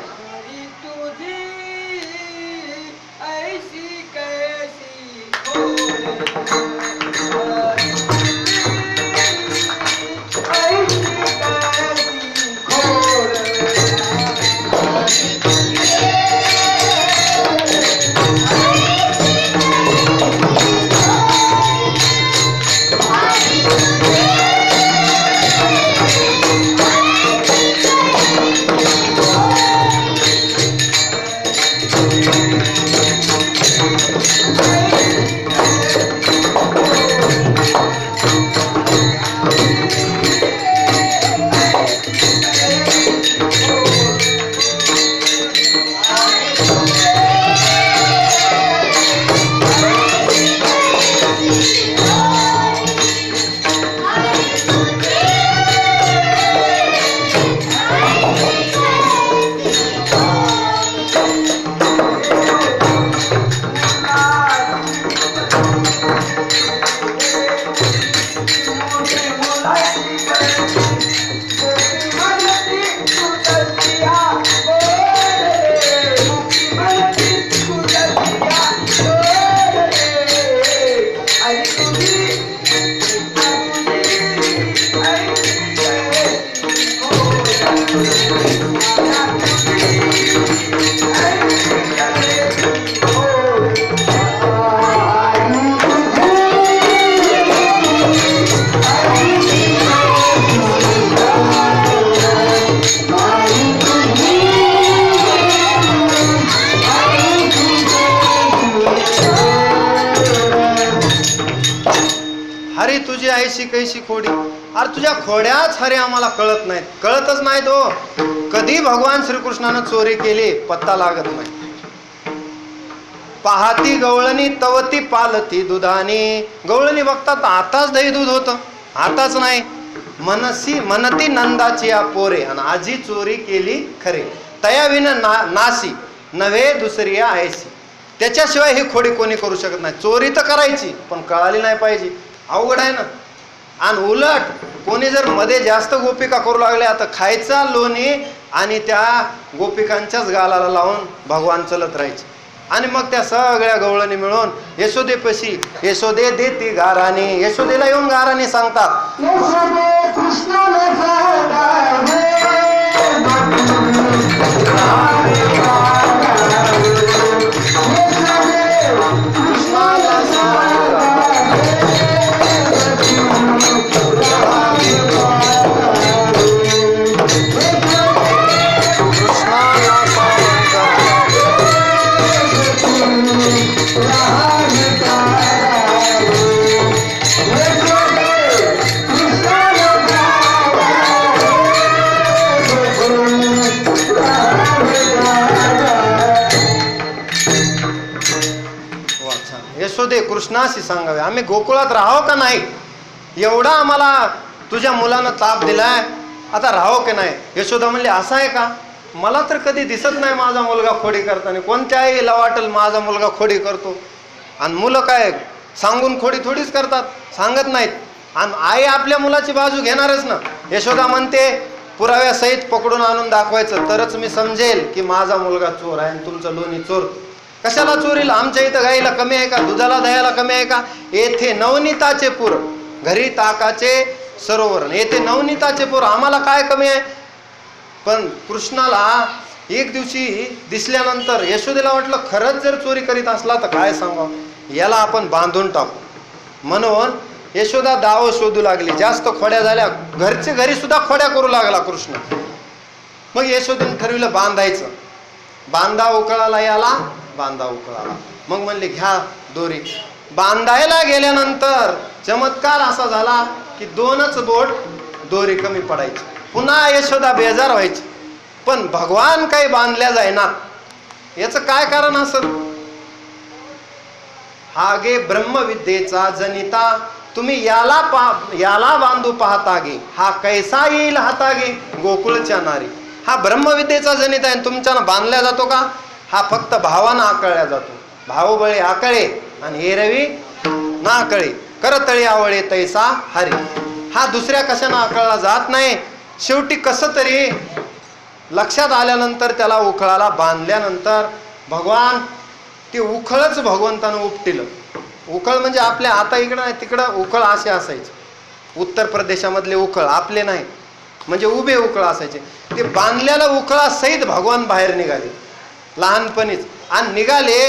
[SPEAKER 1] तुझी ऐशी कैशी खोडी. अरे तुझ्या खोड्याच हरे आम्हाला कळत नाहीत, कळतच नाही तो. कधी भगवान श्रीकृष्णानं चोरी केली पत्ता लागत नाही. पाहती गवळणी तवती पालती दुधानी. गवळणी बघतात आताच दही दूध होतं, आताच नाही. मनती नंदाची या पोरे. आणि आजी चोरी केली खरे, तयाविन नासी नव्हे दुसरी ऐशी. त्याच्याशिवाय ही खोडी कोणी करू शकत नाही. चोरी तर करायची पण कळाली नाही पाहिजे, अवघड आहे ना. आणि उलट कोणी जर मध्ये जास्त गोपिका करू लागल्या तर खायचा लोणी आणि त्या गोपिकांच्याच गालाला लावून भगवान चलत राहायचे. आणि मग त्या सगळ्या गवळणी मिळून यशोदेपाशी, यशोदे देती गाराणी, यशोदेला येऊन गाराणी सांगतात. यशोदे कृष्णाशी सांगावे, आम्ही गोकुळात राहावं का नाही, एवढा आम्हाला तुझ्या मुलानं ताप दिलाय, आता राहावं की नाही. यशोदा म्हणली असं आहे का, मला तर कधी दिसत नाही माझा मुलगा खोडी करताना. कोणत्या आईला वाटेल माझा मुलगा खोडी करतो. आणि मुलं काय सांगून खोडी थोडीच करतात, सांगत नाहीत. आणि आई आपल्या मुलाची बाजू घेणारच ना. यशोदा म्हणते पुराव्यासहित पकडून आणून दाखवायचं तरच मी समजेल की माझा मुलगा चोर आहे आणि तुमचं लोणी चोरतो. कशाला चोरीला, आमच्या इथं गाईला कमी आहे का, दुधाला दह्याला कमी आहे का. येथे नवनीताचे पूर, घरी ताकाचे सरोवर, येथे नवनीताचे पूर, आम्हाला काय कमी आहे. पण कृष्णाला एक दिवशी दिसल्यानंतर यशोदेला वाटलं खरंच जर चोरी करीत असला तर काय सांगावं, याला आपण बांधून टाकू. म्हणून यशोदा दाव शोधू लागली. जास्त खोड्या झाल्या, घरचे घरी सुद्धा खोड्या करू लागला कृष्ण. मग यशोदेने ठरविलं बांधायचं. बांधा उकळाला याला, बांधा उकळाला. मग म्हणले घ्या दोरी. बांधायला गेल्यानंतर चमत्कार असा झाला की 2च बोट दोरी कमी पडायची. पुन्हा यशोदा बेजार व्हायची. पण भगवान काही बांधल्या जाईना, याचं काय कारण असेल. हा गे ब्रह्मविद्येचा जनिता, तुम्ही याला बांधू पाहता गे, हा कैसा येईल हातागे गोकुळच्या नारी. हा ब्रह्मविद्येचा जनित आहे, तुमच्यानं बांधल्या जातो का. हा फक्त भावानं आकळल्या जातो. भाऊबळे आकळे आणि एरवी ना आकळे, करतळी आवळे तैसा हरी. हा दुसऱ्या कशानं आकळला जात नाही. शेवटी कसं तरी लक्षात आल्यानंतर त्याला उखळाला बांधल्यानंतर भगवान ते उखळच भगवंतानं उपटिलं. उखळ म्हणजे आपल्या आता इकडं नाही तिकडं उखळ असे असायचे. उत्तर प्रदेशामधले उखळ आपले नाही, म्हणजे उभे उखळ असायचे. ते बांधलेला उखळा सहित भगवान बाहेर निघाले लहानपणीच. आणि निघाले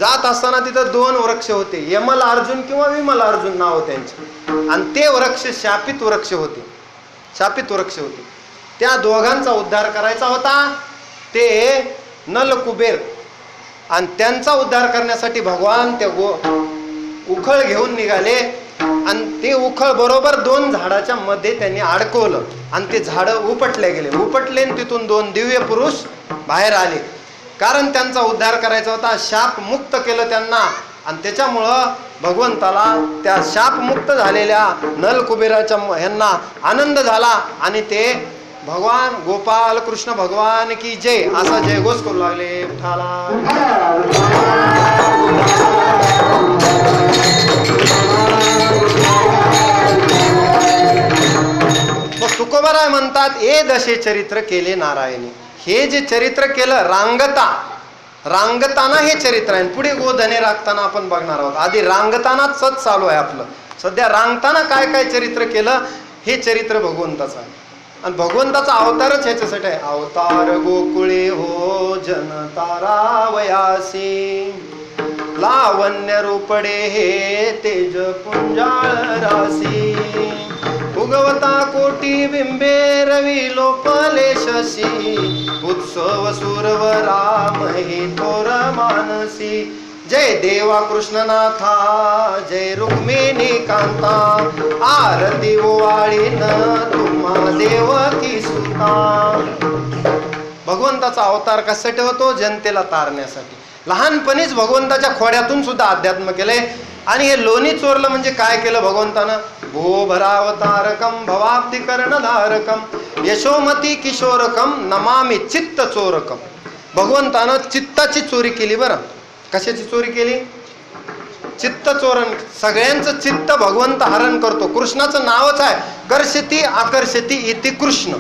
[SPEAKER 1] जात असताना तिथं 2 वृक्ष होते, यमल अर्जुन किंवा विमल अर्जुन नाव त्यांचे. आणि ते वृक्ष शापित वृक्ष होते, शापित वृक्ष होते. त्या दोघांचा उद्धार करायचा होता. ते नल कुबेर, आणि त्यांचा उद्धार करण्यासाठी भगवान त्या उखळ घेऊन निघाले. आणि ते उखळ बरोबर 2 झाडाच्या मध्ये त्यांनी अडकवलं आणि ते झाडं उपटले गेले. उपटले तिथून 2 दिव्य पुरुष बाहेर आले. कारण त्यांचा उद्धार करायचा होता. शाप मुक्त केलं त्यांना. आणि त्याच्यामुळं भगवंताला त्या शापमुक्त झालेल्या नल कुबेराच्या ह्यांना आनंद झाला. आणि ते भगवान गोपाल कृष्ण भगवान की जय असा जयघोष करू लागले. मग तुकोबाराय म्हणतात ए दशे चरित्र केले नारायणी. हे जे चरित्र केलं रांगताना हे चरित्र आहे. पुढे गोधने राखताना आपण बघणार आहोत. आधी रांगतानाच चालू आहे आपलं. सध्या रांगताना काय काय चरित्र केलं हे चरित्र भगवंताचं आहे. आणि भगवंताचा अवतारच ह्याच्यासाठी आहे. अवतार गोकुळे हो जनतारावयासी, लावण्य रूपडे हे तेज पुंजाळ रासी, उगवता कोटी बिंबे रवी लोपले शशी, उत्सव सुरव राम हे थोर मानसी, जय देवा कृष्णनाथा, जय रुक्मिणी कांता, आरती ओवाळीन तुम्हा देवकी सुता. भगवंताचा अवतार कशासाठी होतो? जनतेला तारण्यासाठी. लहानपणीच भगवंताच्या खोड्यातून सुद्धा अध्यात्म केलंय. आणि हे लोणी चोरलं म्हणजे काय केलं भगवंतानं? भो भरावतारकम भवाब्दी कर्णधारकम यशोमती किशोरकम नमामि चित्त चोरकम. भगवंतानं चित्ताची चोरी केली. बरं, कशाची चोरी केली? चित्त चोरण. सगळ्यांचं चित्त भगवंत हरण करतो. कृष्णाचं नावच आहे कर्षती आकर्षती इति कृष्ण,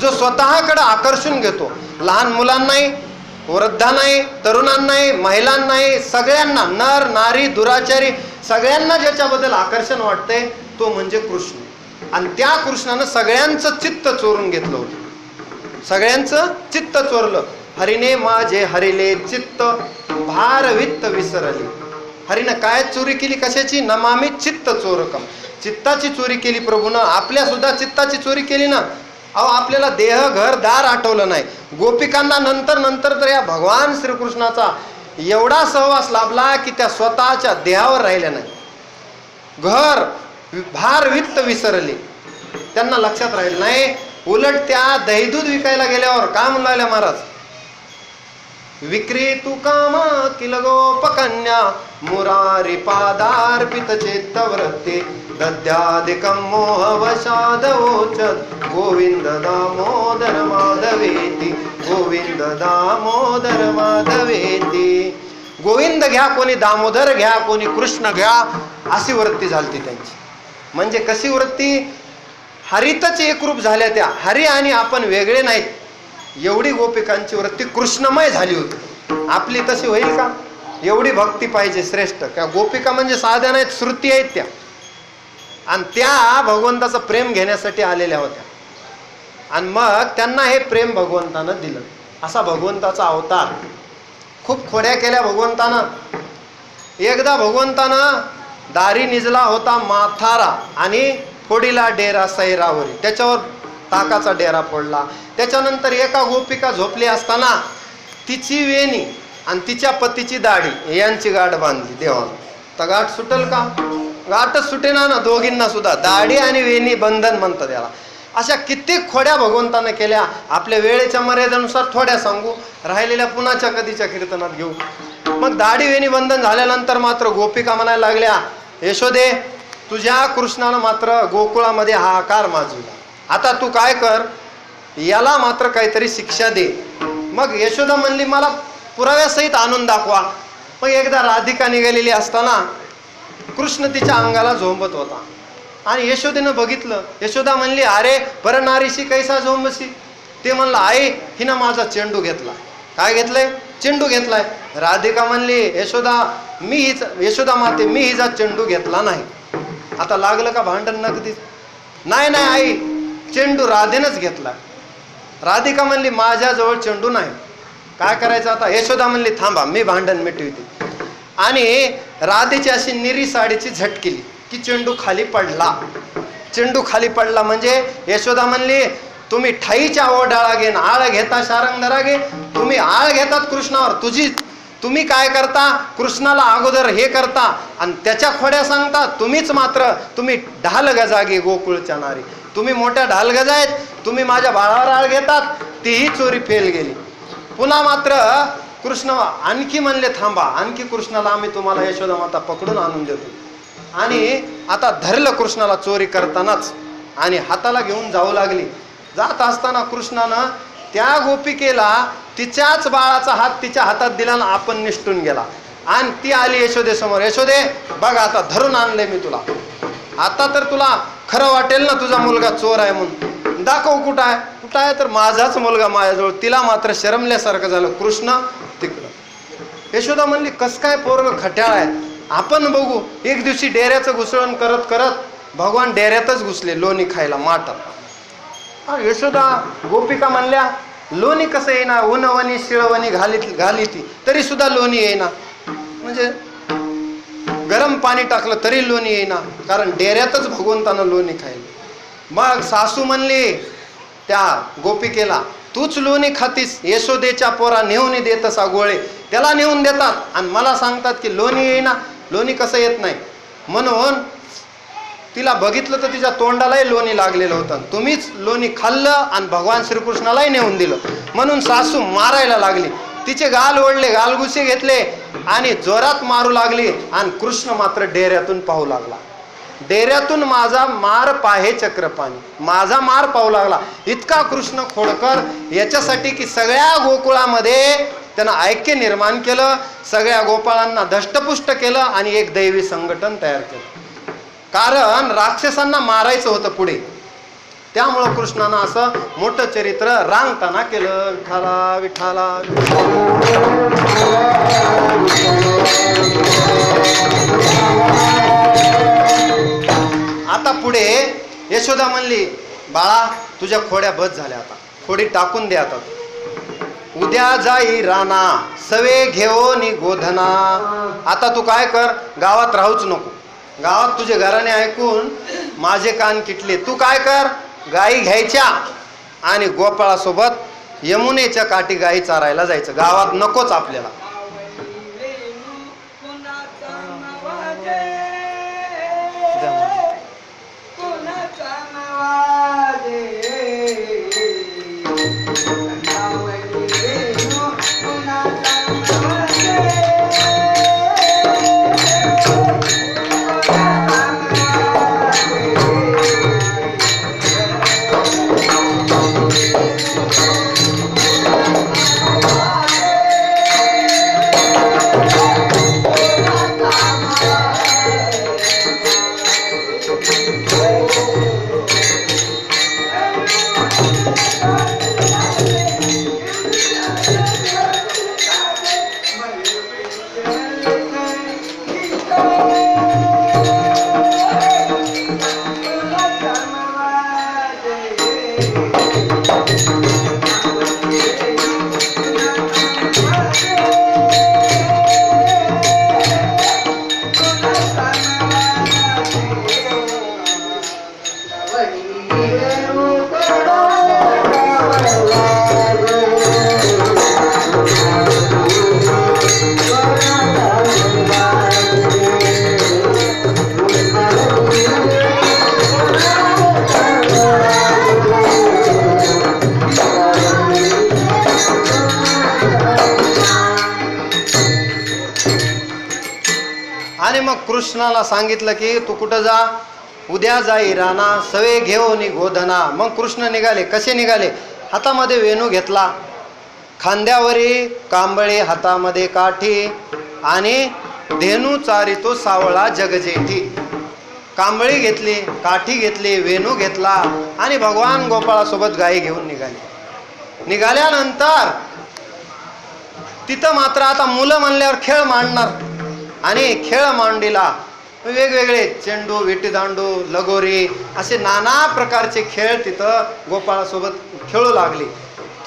[SPEAKER 1] जो स्वतःकडे आकर्षून घेतो. लहान मुलांनाही, वृद्धांनाही, तरुणांनाही, महिलांनाही, सगळ्यांना, नर नारी दुराचारी सगळ्यांना ज्याच्याबद्दल आकर्षण वाटतंय तो म्हणजे कृष्ण. आणि त्या कृष्णानं सगळ्यांचं चित्त चोरून घेतलं होतं. सगळ्यांचं चित्त चोरलं. हरिने माझे हरिले चित्त भार वित्त विसरले. हरिनं काय चोरी केली? कशाची? नमामि चित्त चोरकम. चित्ताची चोरी केली प्रभूनं. आपल्या सुद्धा चित्ताची चोरी केली ना. अहो, आपल्याला देह घर दार आठवलं नाही. गोपिकांना नंतर नंतर तर या भगवान श्रीकृष्णाचा एवढा सहवास लाभला की त्या स्वतःच्या देहावर राहिल्या नाही. घर भार वित्त विसरले, त्यांना लक्षात राहिलं नाही. उलट त्या दहीदूध विकायला गेल्यावर काय म्हणू लागल्या महाराज? विक्री तू कामा किल गोपकन्या मुरारी पादार्पित चित्तवृत्ती दद्यादिकं मोहवशादवोचत गोविंद दामोदर माधवेती, गोविंद दामोदर माधवेती. गोविंद घ्या कोणी, दामोदर घ्या कोणी, कृष्ण घ्या, अशी वृत्ती झाली त्यांची. म्हणजे कशी वृत्ती? हरितच एकरूप झाल्या त्या. हरी आणि आपण वेगळे नाहीत, एवढी गोपिकांची वृत्ती कृष्णमय झाली होती. आपली तशी होईल का? एवढी भक्ती पाहिजे श्रेष्ठ. का गोपिका म्हणजे साध्या नाहीत, श्रुती आहेत त्या. आणि त्या भगवंताचं प्रेम घेण्यासाठी आलेल्या होत्या. आणि मग त्यांना हे प्रेम भगवंतानं दिलं. असा भगवंताचा अवतार. खूप खोड्या केल्या भगवंतानं. एकदा भगवंतानं दारी निजला होता माथारा आणि फोडीला डेरा सैरावरी, त्याच्यावर ताकाचा डेरा फोडला. त्याच्यानंतर एका गोपिका झोपली असताना तिची वेणी आणि तिच्या पतीची दाढी यांची गाठ बांधली देवानं. तर गाठ सुटेल का? गाठच सुटेना ना दोघींना सुद्धा. दाढी आणि वेणी बंधन म्हणतात याला. अशा कित्येक खोड्या भगवंतानं केल्या. आपल्या वेळेच्या मर्यादेनुसार थोड्या सांगू, राहिलेल्या पुन्हाच्या कधीच्या कीर्तनात घेऊ. मग दाढी वेणी बंधन झाल्यानंतर मात्र गोपिका म्हणायला लागल्या, यशोदे, तुझ्या कृष्णानं मात्र गोकुळामध्ये हाहाकार माजविला. आता तू काय कर, याला मात्र काहीतरी शिक्षा दे. मग यशोदा म्हणली, मला पुराव्यासहित आणून दाखवा. मग एकदा राधिका निघालेली असताना कृष्ण तिच्या अंगाला झोंबत होता आणि यशोदेनं बघितलं. यशोदा म्हणली, अरे बरं नारीशी कैसा झोंबसी? ते म्हणलं, आई हिनं माझा चेंडू घेतला. काय घेतलंय? चेंडू घेतलाय. राधिका म्हणली, यशोदा माते, मी हिचा चेंडू घेतला नाही. आता लागलं का भांडण? नगदी नाही नाही आई, चेंडू राधेनंच घेतला. राधिका म्हणली, माझ्याजवळ चेंडू नाही. काय करायचं आता? यशोदा म्हणली, थांबा मी भांडण मिटवते. आणि राधेची अशी निरी साडीची झट केली की चेंडू खाली पडला. चेंडू खाली पडला म्हणजे यशोदा म्हणली, तुम्ही ठाईच्या ओढाळा घेन आळ घेता शारंगधरा घे. तुम्ही आळ घेतात कृष्णावर. तुम्ही काय करता? कृष्णाला अगोदर हे करता आणि त्याच्या खोड्या सांगता. तुम्ही ढाल गजागे गोकुळच्या नारी. तुम्ही मोठ्या ढाल गजा आहेत. तुम्ही माझ्या बाळावर आळ घेतात. तीही चोरी फेल गेली. पुन्हा मात्र कृष्ण आणखी म्हणले, थांबा, आणखी कृष्णाला आम्ही तुम्हाला यशोदा माता पकडून आणून देतो. आणि आता धरलं कृष्णाला चोरी करतानाच आणि हाताला घेऊन जाऊ लागली. जात असताना कृष्णानं त्या गोपिकेला तिच्याच बाळाचा हात तिच्या हातात दिला आणि आपण निष्ठून गेला. आणि ती आली यशोदे समोर. यशोदे, बघ आता धरून आणले मी तुला. आता तर तुला खरं वाटेल ना तुझा मुलगा चोर आहे म्हणून. दाखव कुठं आहे. कुठं आहे? तर माझाच मुलगा माझ्याजवळ. तिला मात्र शरमल्यासारखं झालं. कृष्ण तिकडं. यशोदा म्हणली, कस काय पोरग खट्याळ आहे, आपण बघू. एक दिवशी डेऱ्याचं घुसळण करत करत भगवान डेऱ्यातच घुसले लोणी खायला माठात. यशोदा गोपिका म्हणल्या, लोणी कसं येईना? उनवणी शिळवणी घाली ती तरी सुद्धा लोणी येईना. म्हणजे गरम पाणी टाकलं तरी लोणी येईना, कारण डेऱ्यातच भगवंतानं लोणी खायला. मग सासू म्हणली त्या गोपिकेला, तूच लोणी खातीस, यशोदेच्या पोरा नेऊन देत असा गोळे. त्याला नेऊन देतात आणि मला सांगतात की लोणी येईना. लोणी कसं येत नाही म्हणून तिला बघितलं तर तिच्या तोंडालाही लोणी लागलेलं होतं. तुम्हीच लोणी खाल्लं आणि भगवान श्रीकृष्णालाही नेऊन दिलं म्हणून सासू मारायला लागली. तिचे गाल ओढले, गालगुसे घेतले आणि जोरात मारू लागली. आणि कृष्ण मात्र डेऱ्यातून पाहू लागला. डेऱ्यातून माझा मार पाहे चक्रपाणी, माझा मार पाहू लागला. इतका कृष्ण खोडकर याच्यासाठी की सगळ्या गोकुळामध्ये त्यानं ऐक्य निर्माण केलं, सगळ्या गोपाळांना दष्टपुष्ट केलं आणि एक दैवी संघटन तयार केलं. कारण राक्षसांना मारायचं होतं पुढे, त्यामुळं कृष्णानं असं मोठं चरित्र रांगताना केलं. विठाला विठाला. आता पुढे यशोदा म्हणली, बाळा तुझ्या खोड्या बस झाल्या, आता खोडी टाकून दे. आता उद्या जाई राणा सवे घेऊन गोधना. आता तू काय कर, गावात राहूच नको. गावात तुझे घराने ऐकून माझे कान किटले. तू काय कर, गायी घ्यायच्या आणि गोपाळासोबत यमुनेच्या काठी गायी चारायला जायचं. गावात नकोच आपल्याला. आणि मग कृष्णाला सांगितलं की तू कुठं जा, उद्या जाई राणा सवे घेऊन गोधना. मग कृष्ण निघाले. कसे निघाले? हातामध्ये वेणू घेतला, खांद्यावरी कांबळे, हातामध्ये काठी आणि धेनू चारितो सावळा जगजेठी. कांबळी घेतली, काठी घेतली, वेणू घेतला आणि भगवान गोपाळासोबत गायी घेऊन निघाले. निघाल्यानंतर तिथं मात्र आता मुलं म्हणल्यावर खेळ मांडणार आणि खेळ मांडीला वेगवेगळे चेंडू, विटीदांडू, लगोरी असे नाना प्रकारचे खेळ तिथं गोपाळासोबत खेळू लागले.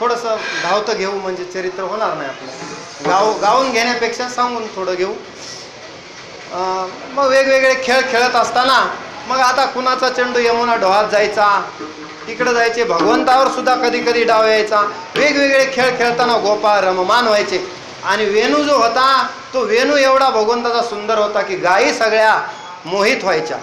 [SPEAKER 1] थोडंसं धावतं घेऊ म्हणजे चरित्र होणार नाही आपलं. गाऊन घेण्यापेक्षा सांगून थोडं घेऊ. मग वेगवेगळे खेळ खेळत असताना मग आता कुणाचा चेंडू यमुना डोहात जायचा, तिकडं जायचे. भगवंतावर सुद्धा कधी कधी डाव यायचा. वेगवेगळे खेळ खेळताना गोपाळ रममान व्हायचे. आणि वेणू जो होता तो वेणू एवढा भगवंताचा सुंदर होता की गायी सगळ्या मोहित व्हायच्या.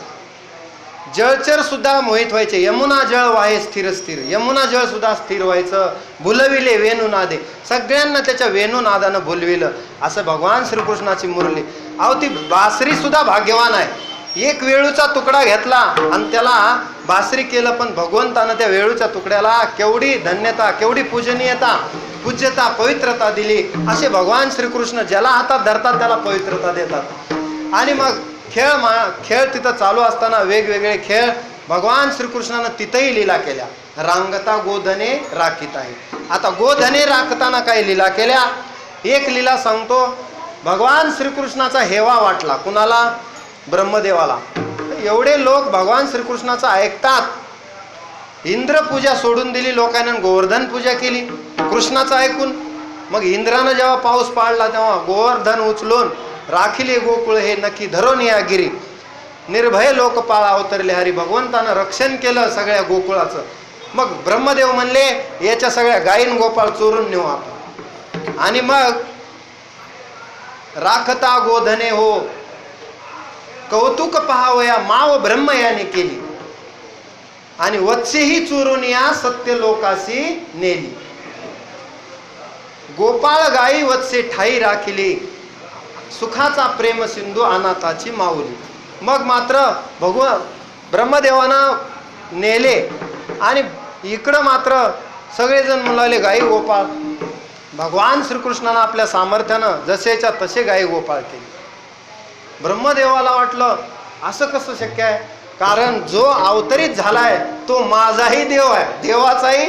[SPEAKER 1] जळचर सुद्धा मोहित व्हायचे. यमुना जळ वाहे स्थिर स्थिर, यमुना जळ सुद्धा स्थिर व्हायचं. भुलविले वेणू नादे, सगळ्यांना त्याच्या वेणू नादानं भुलविलं. असं भगवान श्रीकृष्णाची मुरली. अहो ती बासरी सुद्धा भाग्यवान आहे. एक वेळूचा तुकडा घेतला आणि त्याला बासरी केलं, पण भगवंतानं त्या वेळूच्या तुकड्याला केवढी धन्यता, केवढी पूजनीयता, पूज्यता, पवित्रता दिली. असे भगवान श्रीकृष्ण ज्याला हातात धरतात त्याला पवित्रता देतात. आणि मग खेळ तिथं चालू असताना वेगवेगळे खेळ भगवान श्रीकृष्णानं तिथंही लीला केल्या. रांगता गोधने राखीत आहे. आता गोधने राखताना काही लीला केल्या. एक लीला सांगतो. भगवान श्रीकृष्णाचा हेवा वाटला. कुणाला? ब्रह्मदेवाला. एवढे लोक भगवान श्रीकृष्णाचं ऐकतात. इंद्रपूजा सोडून दिली लोकांना, गोवर्धन पूजा केली कृष्णाचं ऐकून. मग इंद्रानं जेव्हा पाऊस पाडला तेव्हा गोवर्धन उचलून राखिले गोकुळ हे नक्की धरून या गिरी. निर्भय लोकपाळ अवतरले हरी. भगवंतानं रक्षण केलं सगळ्या गोकुळाचं. मग ब्रह्मदेव म्हणले याच्या सगळ्या गायीन गोपाळ चोरून नेऊ आपण. आणि मग राखता गोधने हो, कौतुक पहावया माव ब्रह्म याने केली, आणि वत्सेही चोरून या सत्य लोकाशी नेली. गोपाळ गाई वत्से ठाई राखिली, सुखाचा प्रेम सिंधू अनाथाची माऊली. मग मात्र ब्रह्मदेवानं नेले आणि इकडं मात्र सगळेजण म्हणाले गाई गोपाळ. भगवान श्रीकृष्णानं आपल्या सामर्थ्यानं जसेच्या तसे गाई गोपाळ केले. ब्रह्मदेवाला वाटलं असं कसं शक्य आहे, कारण जो अवतरित झालाय तो माझाही देव आहे, देवाचाही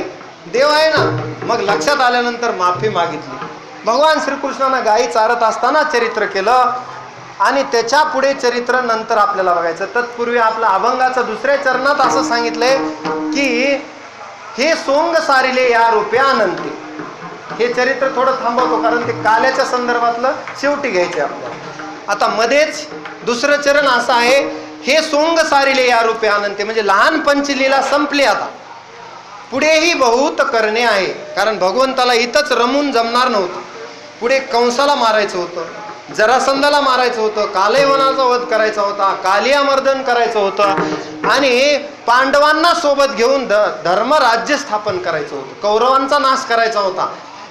[SPEAKER 1] देव आहे ना. मग लक्षात आल्यानंतर माफी मागितली. भगवान श्रीकृष्णानं गायी चारत असताना चरित्र केलं आणि त्याच्या पुढे चरित्र नंतर आपल्याला बघायचं. तत्पूर्वी आपल्या अभंगाच्या दुसऱ्या चरणात असं सांगितलंय की हे सोंग सारिले या रूप्यानंती. हे चरित्र थोडं थांबवतो कारण ते काल्याच्या संदर्भातलं शेवटी घ्यायचे आपल्याला. आता मध्येच दुसरं चरण असं आहे, हे सोंग सारिले या रूप्यानंती, म्हणजे लहान पंचलीला संपली. आता पुढेही बहुत करणे आहे, कारण भगवंताला इथंच रमून जमणार नव्हतं. पुढे कंसाला मारायचं होतं, जरासंधाला मारायचं होतं, कालयवनाचा वध करायचा होता, कालियामर्दन करायचं होतं आणि पांडवांना सोबत घेऊन धर्मराज्य स्थापन करायचं होतं, कौरवांचा नाश करायचा होता.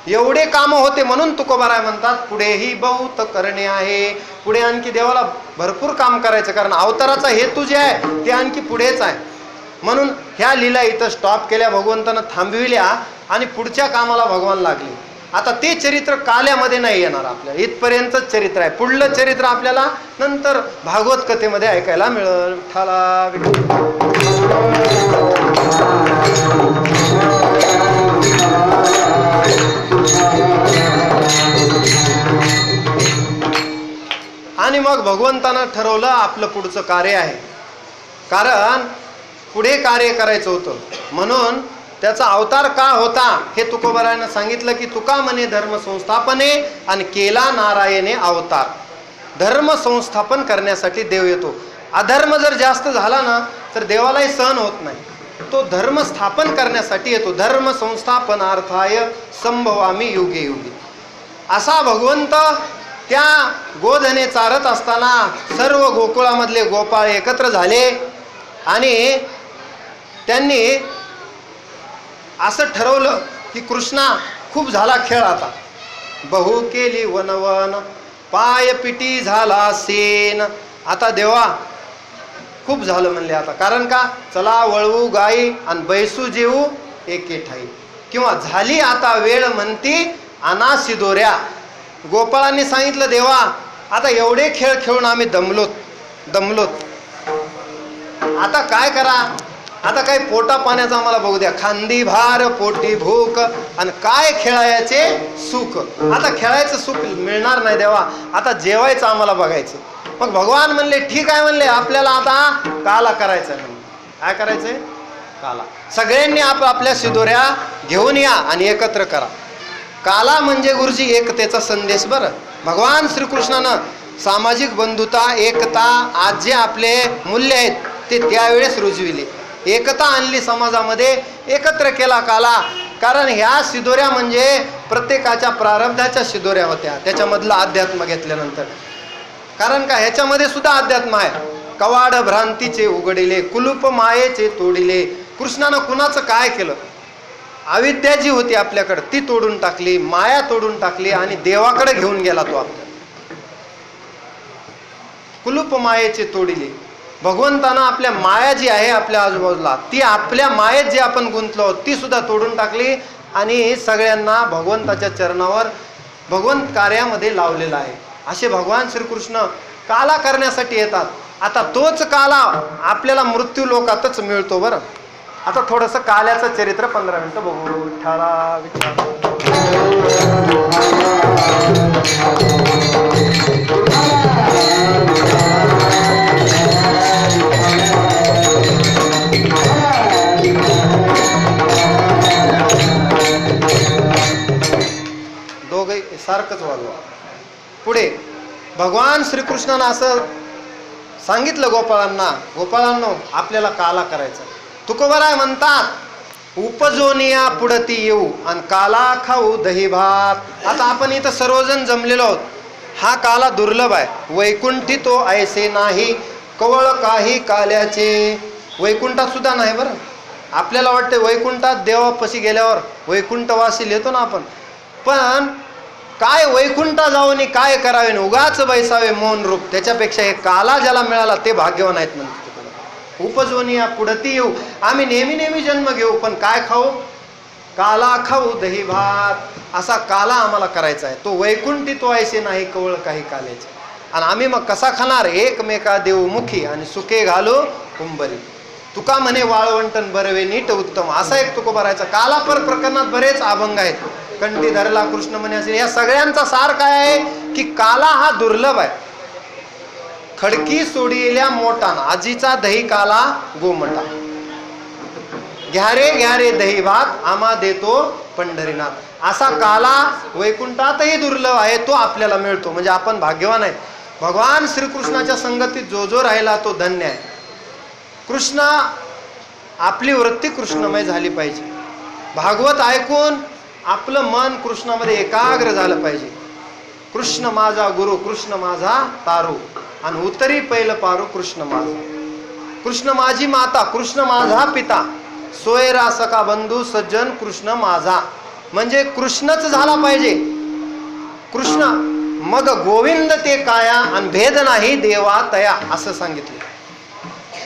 [SPEAKER 1] एवढे कामं होते म्हणून तुकोबाराय म्हणतात पुढेही बहुत करणे आहे. पुढे आणखी देवाला भरपूर काम करायचं, कारण अवताराचा हेतू जे आहे ते आणखी पुढेच आहे. म्हणून ह्या लीला इथं स्टॉप केल्या, भगवंतानं थांबविल्या आणि पुढच्या कामाला भगवान लागले. आता ते चरित्र काल्यामध्ये नाही येणार आपल्याला, इथपर्यंतच चरित्र आहे. पुढलं चरित्र आपल्याला नंतर भागवत कथेमध्ये ऐकायला मिळेल. विठ्ठला आणि मग भगवंतानं ठरवलं आपलं पुढचं कार्य आहे, कारण पुढे कार्य करायचं होतं. म्हणून त्याचा अवतार का होता हे तुकोबारायानं सांगितलं की तुका म्हणे धर्म संस्थापने आणि केला नारायणे अवतार. धर्म संस्थापन करण्यासाठी देव येतो. अधर्म जर जास्त झाला ना तर देवालाही सहन होत नाही, तो धर्म स्थापन करण्यासाठी येतो. धर्म संस्थापनार्थाय संभवामी युगे युगे. असा भगवंत त्या गोधने चारत असताना सर्व गोकुळामधले गोपाळ एकत्र झाले आणि त्यांनी असं ठरवलं की कृष्णा खूप झाला खेळ, आता बहु केली वनवन पाय पिटी झाला सेन. आता देवा खूप झालं म्हणले आता, कारण का चला वळवू गाई आणि बैसू जेवू एके ठाई, किंवा झाली आता वेळ म्हणती अनासी दोऱ्या. गोपाळांनी सांगितलं देवा आता एवढे खेळ खेळून आम्ही दमलोत, आता काय करा, आता काही पोटा पाण्याचं आम्हाला बघू द्या. खांदी भार पोटी भूक आणि काय खेळायचे सुख. आता खेळायचं सुख मिळणार नाही देवा, आता जेवायचं आम्हाला बघायचं. मग भगवान म्हणले ठीक आहे, म्हणले आपल्याला आता काला करायचं. काय करायचंय? काला. सगळ्यांनी आपल्या शिदोऱ्या घेऊन या आणि एकत्र करा. काला म्हणजे गुरुजी एकतेचा संदेश. बरं, भगवान श्रीकृष्णानं सामाजिक बंधुता एकता आज जे आपले मूल्य आहेत ते त्यावेळेस रुजविले. एकता आणली समाजामध्ये, एकत्र केला काला. कारण ह्या शिदोऱ्या म्हणजे प्रत्येकाच्या प्रारब्धाच्या शिदोऱ्या होत्या, त्याच्यामधलं अध्यात्म घेतल्यानंतर. कारण का ह्याच्यामध्ये सुद्धा अध्यात्म आहे. कवाड भ्रांतीचे उघडिले, कुलूप मायेचे तोडिले. कृष्णानं कुणाचं काय केलं? अविद्या जी होती आपल्याकडे ती तोडून टाकली, माया तोडून टाकली आणि देवाकडे घेऊन गेला तो आपल्या. कुलूप मायेचे तोडिले. भगवंतानं आपल्या माया जी आहे आपल्या आजूबाजूला, ती आपल्या मायेत जी आपण गुंतलो आहोत ती सुद्धा तोडून टाकली आणि सगळ्यांना भगवंताच्या चरणावर भगवंत कार्यामध्ये लावलेला आहे. असे भगवान श्रीकृष्ण काला करण्यासाठी येतात. आता तोच काला आपल्याला मृत्यू लोकातच मिळतो. बरं, आता थोडंसं काल्याचं चरित्र 15 मिनिटं बघू. विठ्ठला विठ्ठला. दोघे सारखंच वाजवा. पुढे भगवान श्रीकृष्णानं असं सांगितलं गोपाळांनो आपल्याला काला करायचा. तुकोबाराय म्हणतात उपजोनिया पुढती येऊ आणि काला खाऊ दही भात. आता आपण इथं सर्वजण जमलेलो आहोत हा काला दुर्लभ आहे. वैकुंठी तो ऐसे नाही कवळ काही काल्याचे. वैकुंठात सुद्धा नाही बरं. आपल्याला वाटते वैकुंठात देवापाशी गेल्यावर वैकुंठवासी येतो ना आपण, पण काय वैकुंठा जाऊन काय करावे, उगाच बैसावे मौन रूप. त्याच्यापेक्षा हे काला ज्याला मिळाला ते भाग्यवान आहेत म्हणते. उपजवणी या पुढती येऊ. आम्ही नेहमी नेहमी जन्म घेऊ, पण काय खाऊ? काला खाऊ दही भात. असा काला आम्हाला करायचा आहे. तो वैकुंठी तो ऐसे नाही कवळ काही काल्याचे. आणि आम्ही मग कसा खाणार? एकमेका देऊ मुखी आणि सुखे घालू कुंभरी. तुका म्हणे वाळवंटन बरवे नीट उत्तम. असा एक तुको भरायचा. काला पर प्रकरणात बरेच अभंग आहेत. कंठी धरला कृष्ण म्हणे असे. या सगळ्यांचा सार काय आहे की काला हा दुर्लभ आहे. खडकी सोडिल्या मोठान आजीचा दही काला गोमटा. घ्या रे दही भात आम्हा देतो पंढरीनाथ. असा काला वैकुंठातही दुर्लभ आहे, तो आपल्याला मिळतो. म्हणजे आपण भाग्यवान आहे. भगवान श्रीकृष्णाच्या संगतीत जो जो राहिला तो धन्य आहे. कृष्ण, आपली वृत्ती कृष्णमय झाली पाहिजे. भागवत ऐकून आपलं मन कृष्णामध्ये एकाग्र झालं पाहिजे. कृष्ण माझा गुरु, कृष्ण माझा तारू, आणि उतरी पहिलं पारू कृष्ण माझा. कृष्ण माझी माता, कृष्ण माझा पिता, सोयरा सखा बंधू सज्जन कृष्ण माझा. म्हणजे कृष्णच झाला पाहिजे. कृष्ण मग गोविंद ते काया आणि भेद नाही देवा तया असं सांगितलं.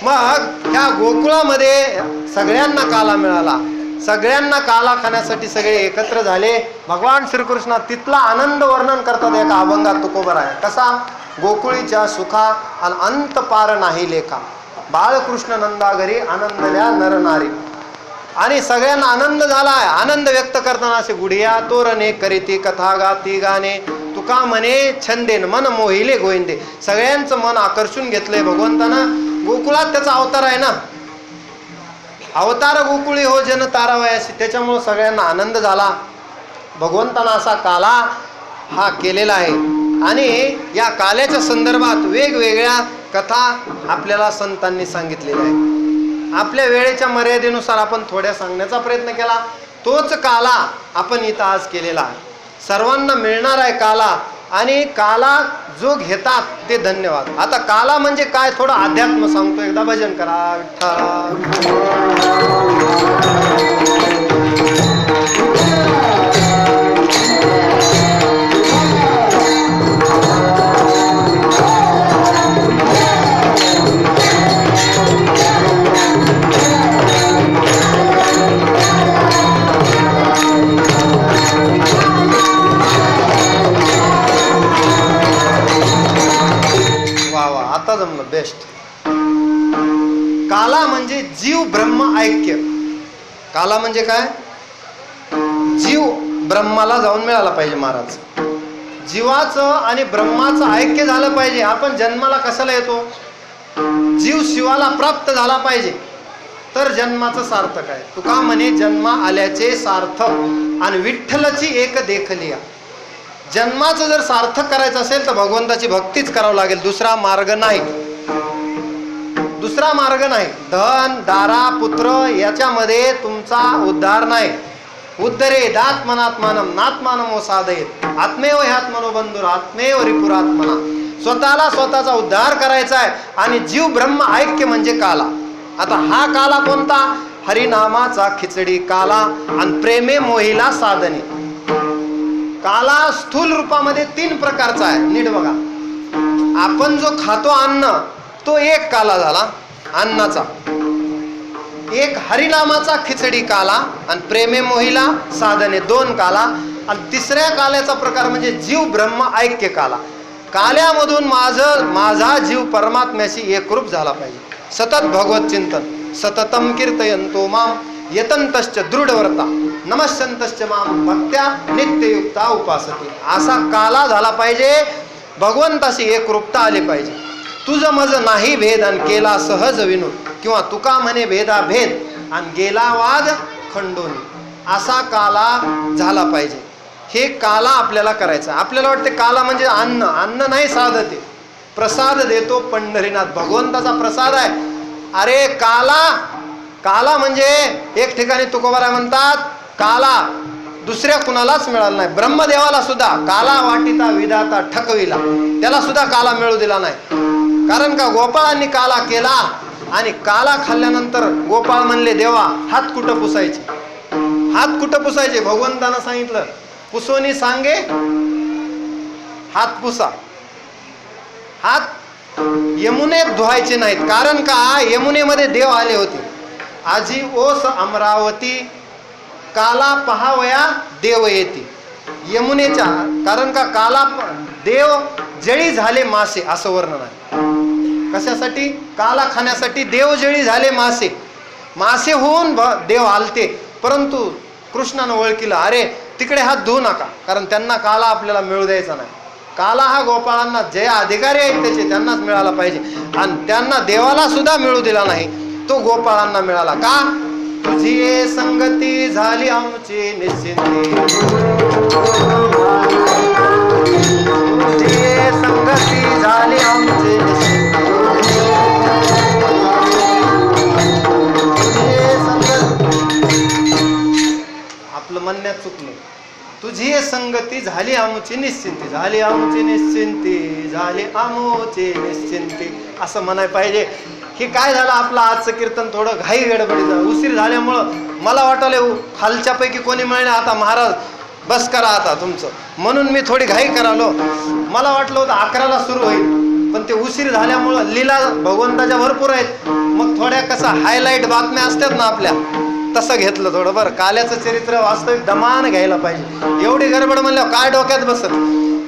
[SPEAKER 1] मग ह्या गोकुळामध्ये सगळ्यांना काला मिळाला. सगळ्यांना काला खाण्यासाठी सगळे एकत्र झाले. भगवान श्रीकृष्ण तिथला आनंद वर्णन करतात एका अभंगात तुकोबर आहे. कसा? गोकुळीच्या सुखा आणि अंत पार नाही लेखा. बाळकृष्ण नंदा घरी आनंदल्या नर नारी. आणि सगळ्यांना आनंद झालाय. आनंद व्यक्त करताना असे गुढिया तोरणे करीती कथा गाती गाणे. तुका म्हणे छंदेन मन मोहिले गोविंदे. सगळ्यांचं मन आकर्षून घेतलंय भगवंतानं. गोकुळात त्याचा अवतार आहे ना. अवतार गोकुळी हो जन तारावयासी. त्याच्यामुळं सगळ्यांना आनंद झाला. भगवंतानं असा काला हा केलेला आहे. आणि या काल्याच्या संदर्भात वेगवेगळ्या कथा आपल्याला संतांनी सांगितलेल्या आहेत. आपल्या वेळेच्या मर्यादेनुसार आपण थोड्या सांगण्याचा प्रयत्न केला. तोच काला आपण इथं आज केलेला आहे. सर्वांना मिळणार आहे काला. आणि काला जो घेतात ते धन्यवाद. आता काला म्हणजे काय थोडं अध्यात्म सांगतो. एकदा भजन करा विठ्ठल. आता जमलं बेस्ट. काला म्हणजे जीव ब्रह्म ऐक्य. काला म्हणजे काय? जीव ब्रह्माला जाऊन मिळाला पाहिजे. महाराज जीवाचं आणि ब्रह्माचं ऐक्य झालं पाहिजे. आपण जन्माला कशाला येतो? जीव शिवाला प्राप्त झाला पाहिजे तर जन्माचं सार्थक आहे. तुका म्हणे जन्मा आल्याचे सार्थक आणि विठ्ठलची एक देखलिया. जन्माचं जर सार्थक करायचं असेल तर भगवंताची भक्तीच करावं लागेल. दुसरा मार्ग नाही. दुसरा मार्ग नाही. धन दारा पुत्र याच्यामध्ये तुमचा उद्धार नाही. उद्धरे दात्मनात्मानम नात्मानमो साधयेत आत्मेव ह्यात्मनो बंधुर आत्मेव रिपुरात्मना. स्वतःला स्वतःचा उद्धार करायचा आहे. आणि जीव ब्रह्म ऐक्य म्हणजे काला. आता हा काला कोणता? हरिनामाचा खिचडी काला आणि प्रेमे मोहिला साधने. काला स्थूल रूपामध्ये 3 प्रकारचा आहे. नीट बघा. आपण जो खातो अन्न तो एक काला झाला अन्नाचा. एक हरिनामाचा खिचडी काला आणि प्रेमे मोहिला साधने 2 काला. आणि तिसऱ्या काल्याचा प्रकार म्हणजे जीव ब्रह्म ऐक्य काला. काल्यामधून माझा जीव परमात्म्याशी एकरूप झाला पाहिजे. सतत भगवत चिंतन सततम कीर्तयंतो माम यतंतश्च दृढव्रता नमस्यंतश्च माम भक्त्या नित्ययुक्ता उपासते. असा काला झाला पाहिजे. भगवंताशी एकरूपता आली पाहिजे. तुझं मज नाही भेद आणि केला सहज विनोद. किंवा तुका म्हणे भेदा भेद आणि गेला वाद खंडोनी. असा काला झाला पाहिजे. हे काला आपल्याला करायचं. आपल्याला वाटते काला म्हणजे अन्न. अन्न नाही साधते. प्रसाद देतो पंढरीनाथ. भगवंताचा प्रसाद आहे. अरे काला म्हणजे एक ठिकाणी तुकोबाराय म्हणतात काला दुसऱ्या कुणालाच मिळालं नाही. ब्रह्मदेवाला सुद्धा काला वाटिता विधाता ठकविला, त्याला सुद्धा काला मिळू दिला नाही. कारण का गोपाळांनी काला केला आणि काला खाल्ल्यानंतर गोपाळ म्हणले देवा हात कुठं पुसायचे, हात कुठं पुसायचे. भगवंतानं सांगितलं पुसोनी सांगे हात पुसा. हात यमुनेत धुवायचे नाहीत, कारण का यमुनेमध्ये देव आले होते. आजी ओस अमरावती काला पहावया देव येते यमुनेच्या. कारण का काला देव जळी झाले मासे असं वर्णन आहे. कशासाठी? काला खाण्यासाठी देव जळी झाले मासे. मासे होऊन देव आलते, परंतु कृष्णानं ओळखीला अरे तिकडे हात धुवू नका, कारण त्यांना काला आपल्याला मिळू द्यायचा नाही. काला हा गोपाळांना जे अधिकारी आहेत त्याचे त्यांनाच मिळाला पाहिजे, आणि त्यांना देवाला सुद्धा मिळू दिला नाही, तो गोपाळांना मिळाला. का? तुझी संगती झाली आमची निश्चिंती, तुझी संगती झाली आमची निश्चिंती, आपलं म्हणण्यात चुकलं. तुझी संगती झाली आमची निश्चिंती, झाली आमची निश्चिंती, झाली आमची निश्चिंती असं म्हणाय पाहिजे. हे काय झालं, आपलं आजचं कीर्तन थोडं घाई गडबडी झालं, उशीर झाल्यामुळं मला वाटलं खालच्यापैकी कोणी मिळणे, आता महाराज बस करा आता तुमचं, म्हणून मी थोडी घाई करालो. मला वाटलं होतं 11ला सुरू होईल, पण ते उशीर झाल्यामुळं लीला भगवंताच्या भरपूर आहेत. मग थोड्या कसा हायलाईट बातम्या असतात ना आपल्या, तसं घेतलं थोडं. बरं, काल्याचं चरित्र वास्तविक दमान घ्यायला पाहिजे, एवढी गडबड म्हणल्यावर काय डोक्यात बसत.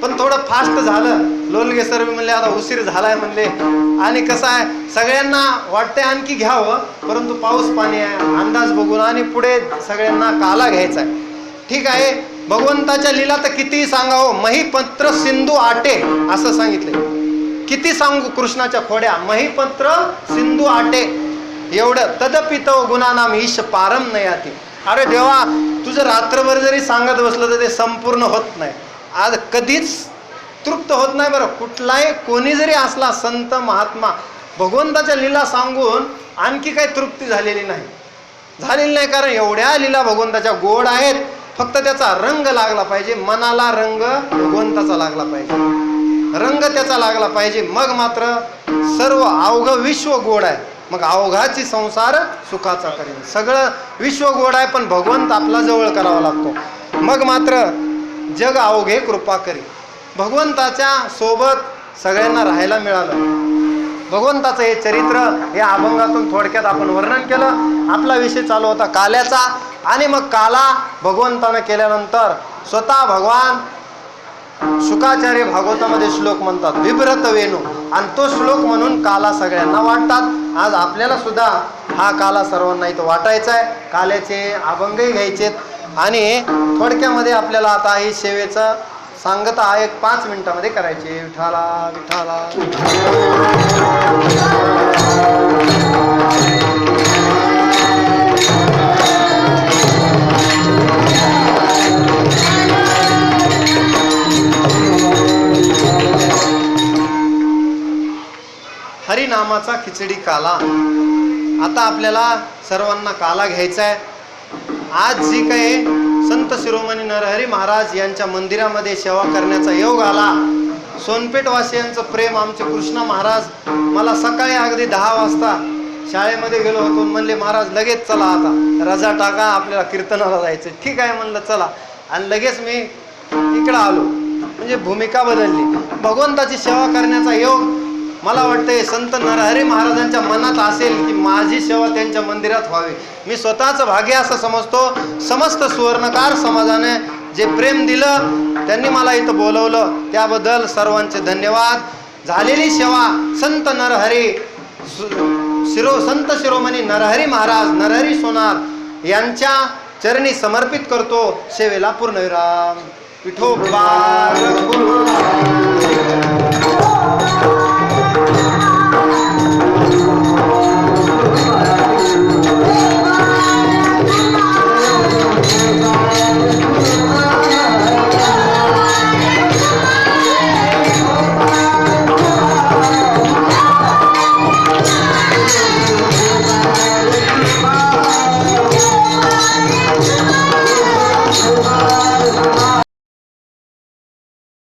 [SPEAKER 1] पण थोडं फास्ट झालं. लोलगे सर म्हणले आता उशीर झालाय म्हणले, आणि कसं आहे सगळ्यांना वाटतंय आणखी घ्यावं, परंतु पाऊस पाणी आहे अंदाज बघून, आणि पुढे सगळ्यांना काला घ्यायचा आहे. ठीक आहे, भगवंताच्या लीला तर किती सांगावं. महिपत्र सिंधू आटे असं सांगितलंय. किती सांगू कृष्णाच्या खोड्या. महिपत्र सिंधू आटे एवढं. तदपितो गुणानाम ईश पारम नयाती. अरे देवा, तुझं रात्रभर जरी सांगत बसलं तर ते संपूर्ण होत नाही, आज कधीच तृप्त होत नाही. बरं, कुठलाही कोणी जरी असला संत महात्मा, भगवंताच्या लीला सांगून आणखी काही तृप्ती झालेली नाही. कारण एवढ्या लीला भगवंताच्या गोड आहेत, फक्त त्याचा रंग लागला पाहिजे. मनाला रंग भगवंताचा लागला पाहिजे, रंग त्याचा लागला पाहिजे, मग मात्र सर्व अवघं विश्व गोड आहे. मग अवघाची संसार सुखाचा करेल. सगळं विश्व गोड आहे, पण भगवंत आपला जवळ करावा लागतो, मग मात्र जग अवघे कृपा करी. भगवंताच्या सोबत सगळ्यांना राहायला मिळालं. भगवंताचं हे चरित्र या अभंगातून थोडक्यात आपण वर्णन केलं. आपला विषय चालू होता काल्याचा, आणि मग काला भगवंतानं केल्यानंतर स्वतः भगवान शुकाचार्य भागवतामध्ये श्लोक म्हणतात विभ्रत वेणू, आणि तो श्लोक म्हणून काला सगळ्यांना वाटतात. आज आपल्याला सुद्धा हा काला सर्वांना इथं वाटायचा आहे. काल्याचे अभंगही घ्यायचेत, आणि थोडक्यामध्ये आपल्याला आता ही सेवेचं सांगता 1-5 मिनिटामध्ये करायचे. विठाला विठाला हरिनामाचा खिचडी काला. आता आपल्याला सर्वांना काला घ्यायचा आहे. आज जी काही संत शिरोमणी नरहरी महाराज यांच्या मंदिरामध्ये सेवा करण्याचा योग आला. सोनपेठवासियांचं प्रेम आमचे कृष्णा महाराज मला सकाळी अगदी 10 वाजता शाळेमध्ये गेलो होतो, म्हणले महाराज लगेच चला, आता रजा टाका, आपल्याला कीर्तनाला जायचं. ठीक आहे म्हणलं चला, आणि लगेच मी इकडं आलो. म्हणजे भूमिका बदलली. भगवंताची सेवा करण्याचा योग मला वाटतंय संत नरहरी महाराजांच्या मनात असेल की माझी सेवा त्यांच्या मंदिरात व्हावी. मी स्वतःचं भाग्य असं समजतो. समस्त सुवर्णकार समाजाने जे प्रेम दिलं, त्यांनी मला इथं बोलवलं, त्याबद्दल सर्वांचे धन्यवाद. झालेली सेवा संत नरहरी संत शिरोमणी नरहरी महाराज नरहरी सोनार यांच्या चरणी समर्पित करतो. सेवेला पूर्णविराम. विठोबा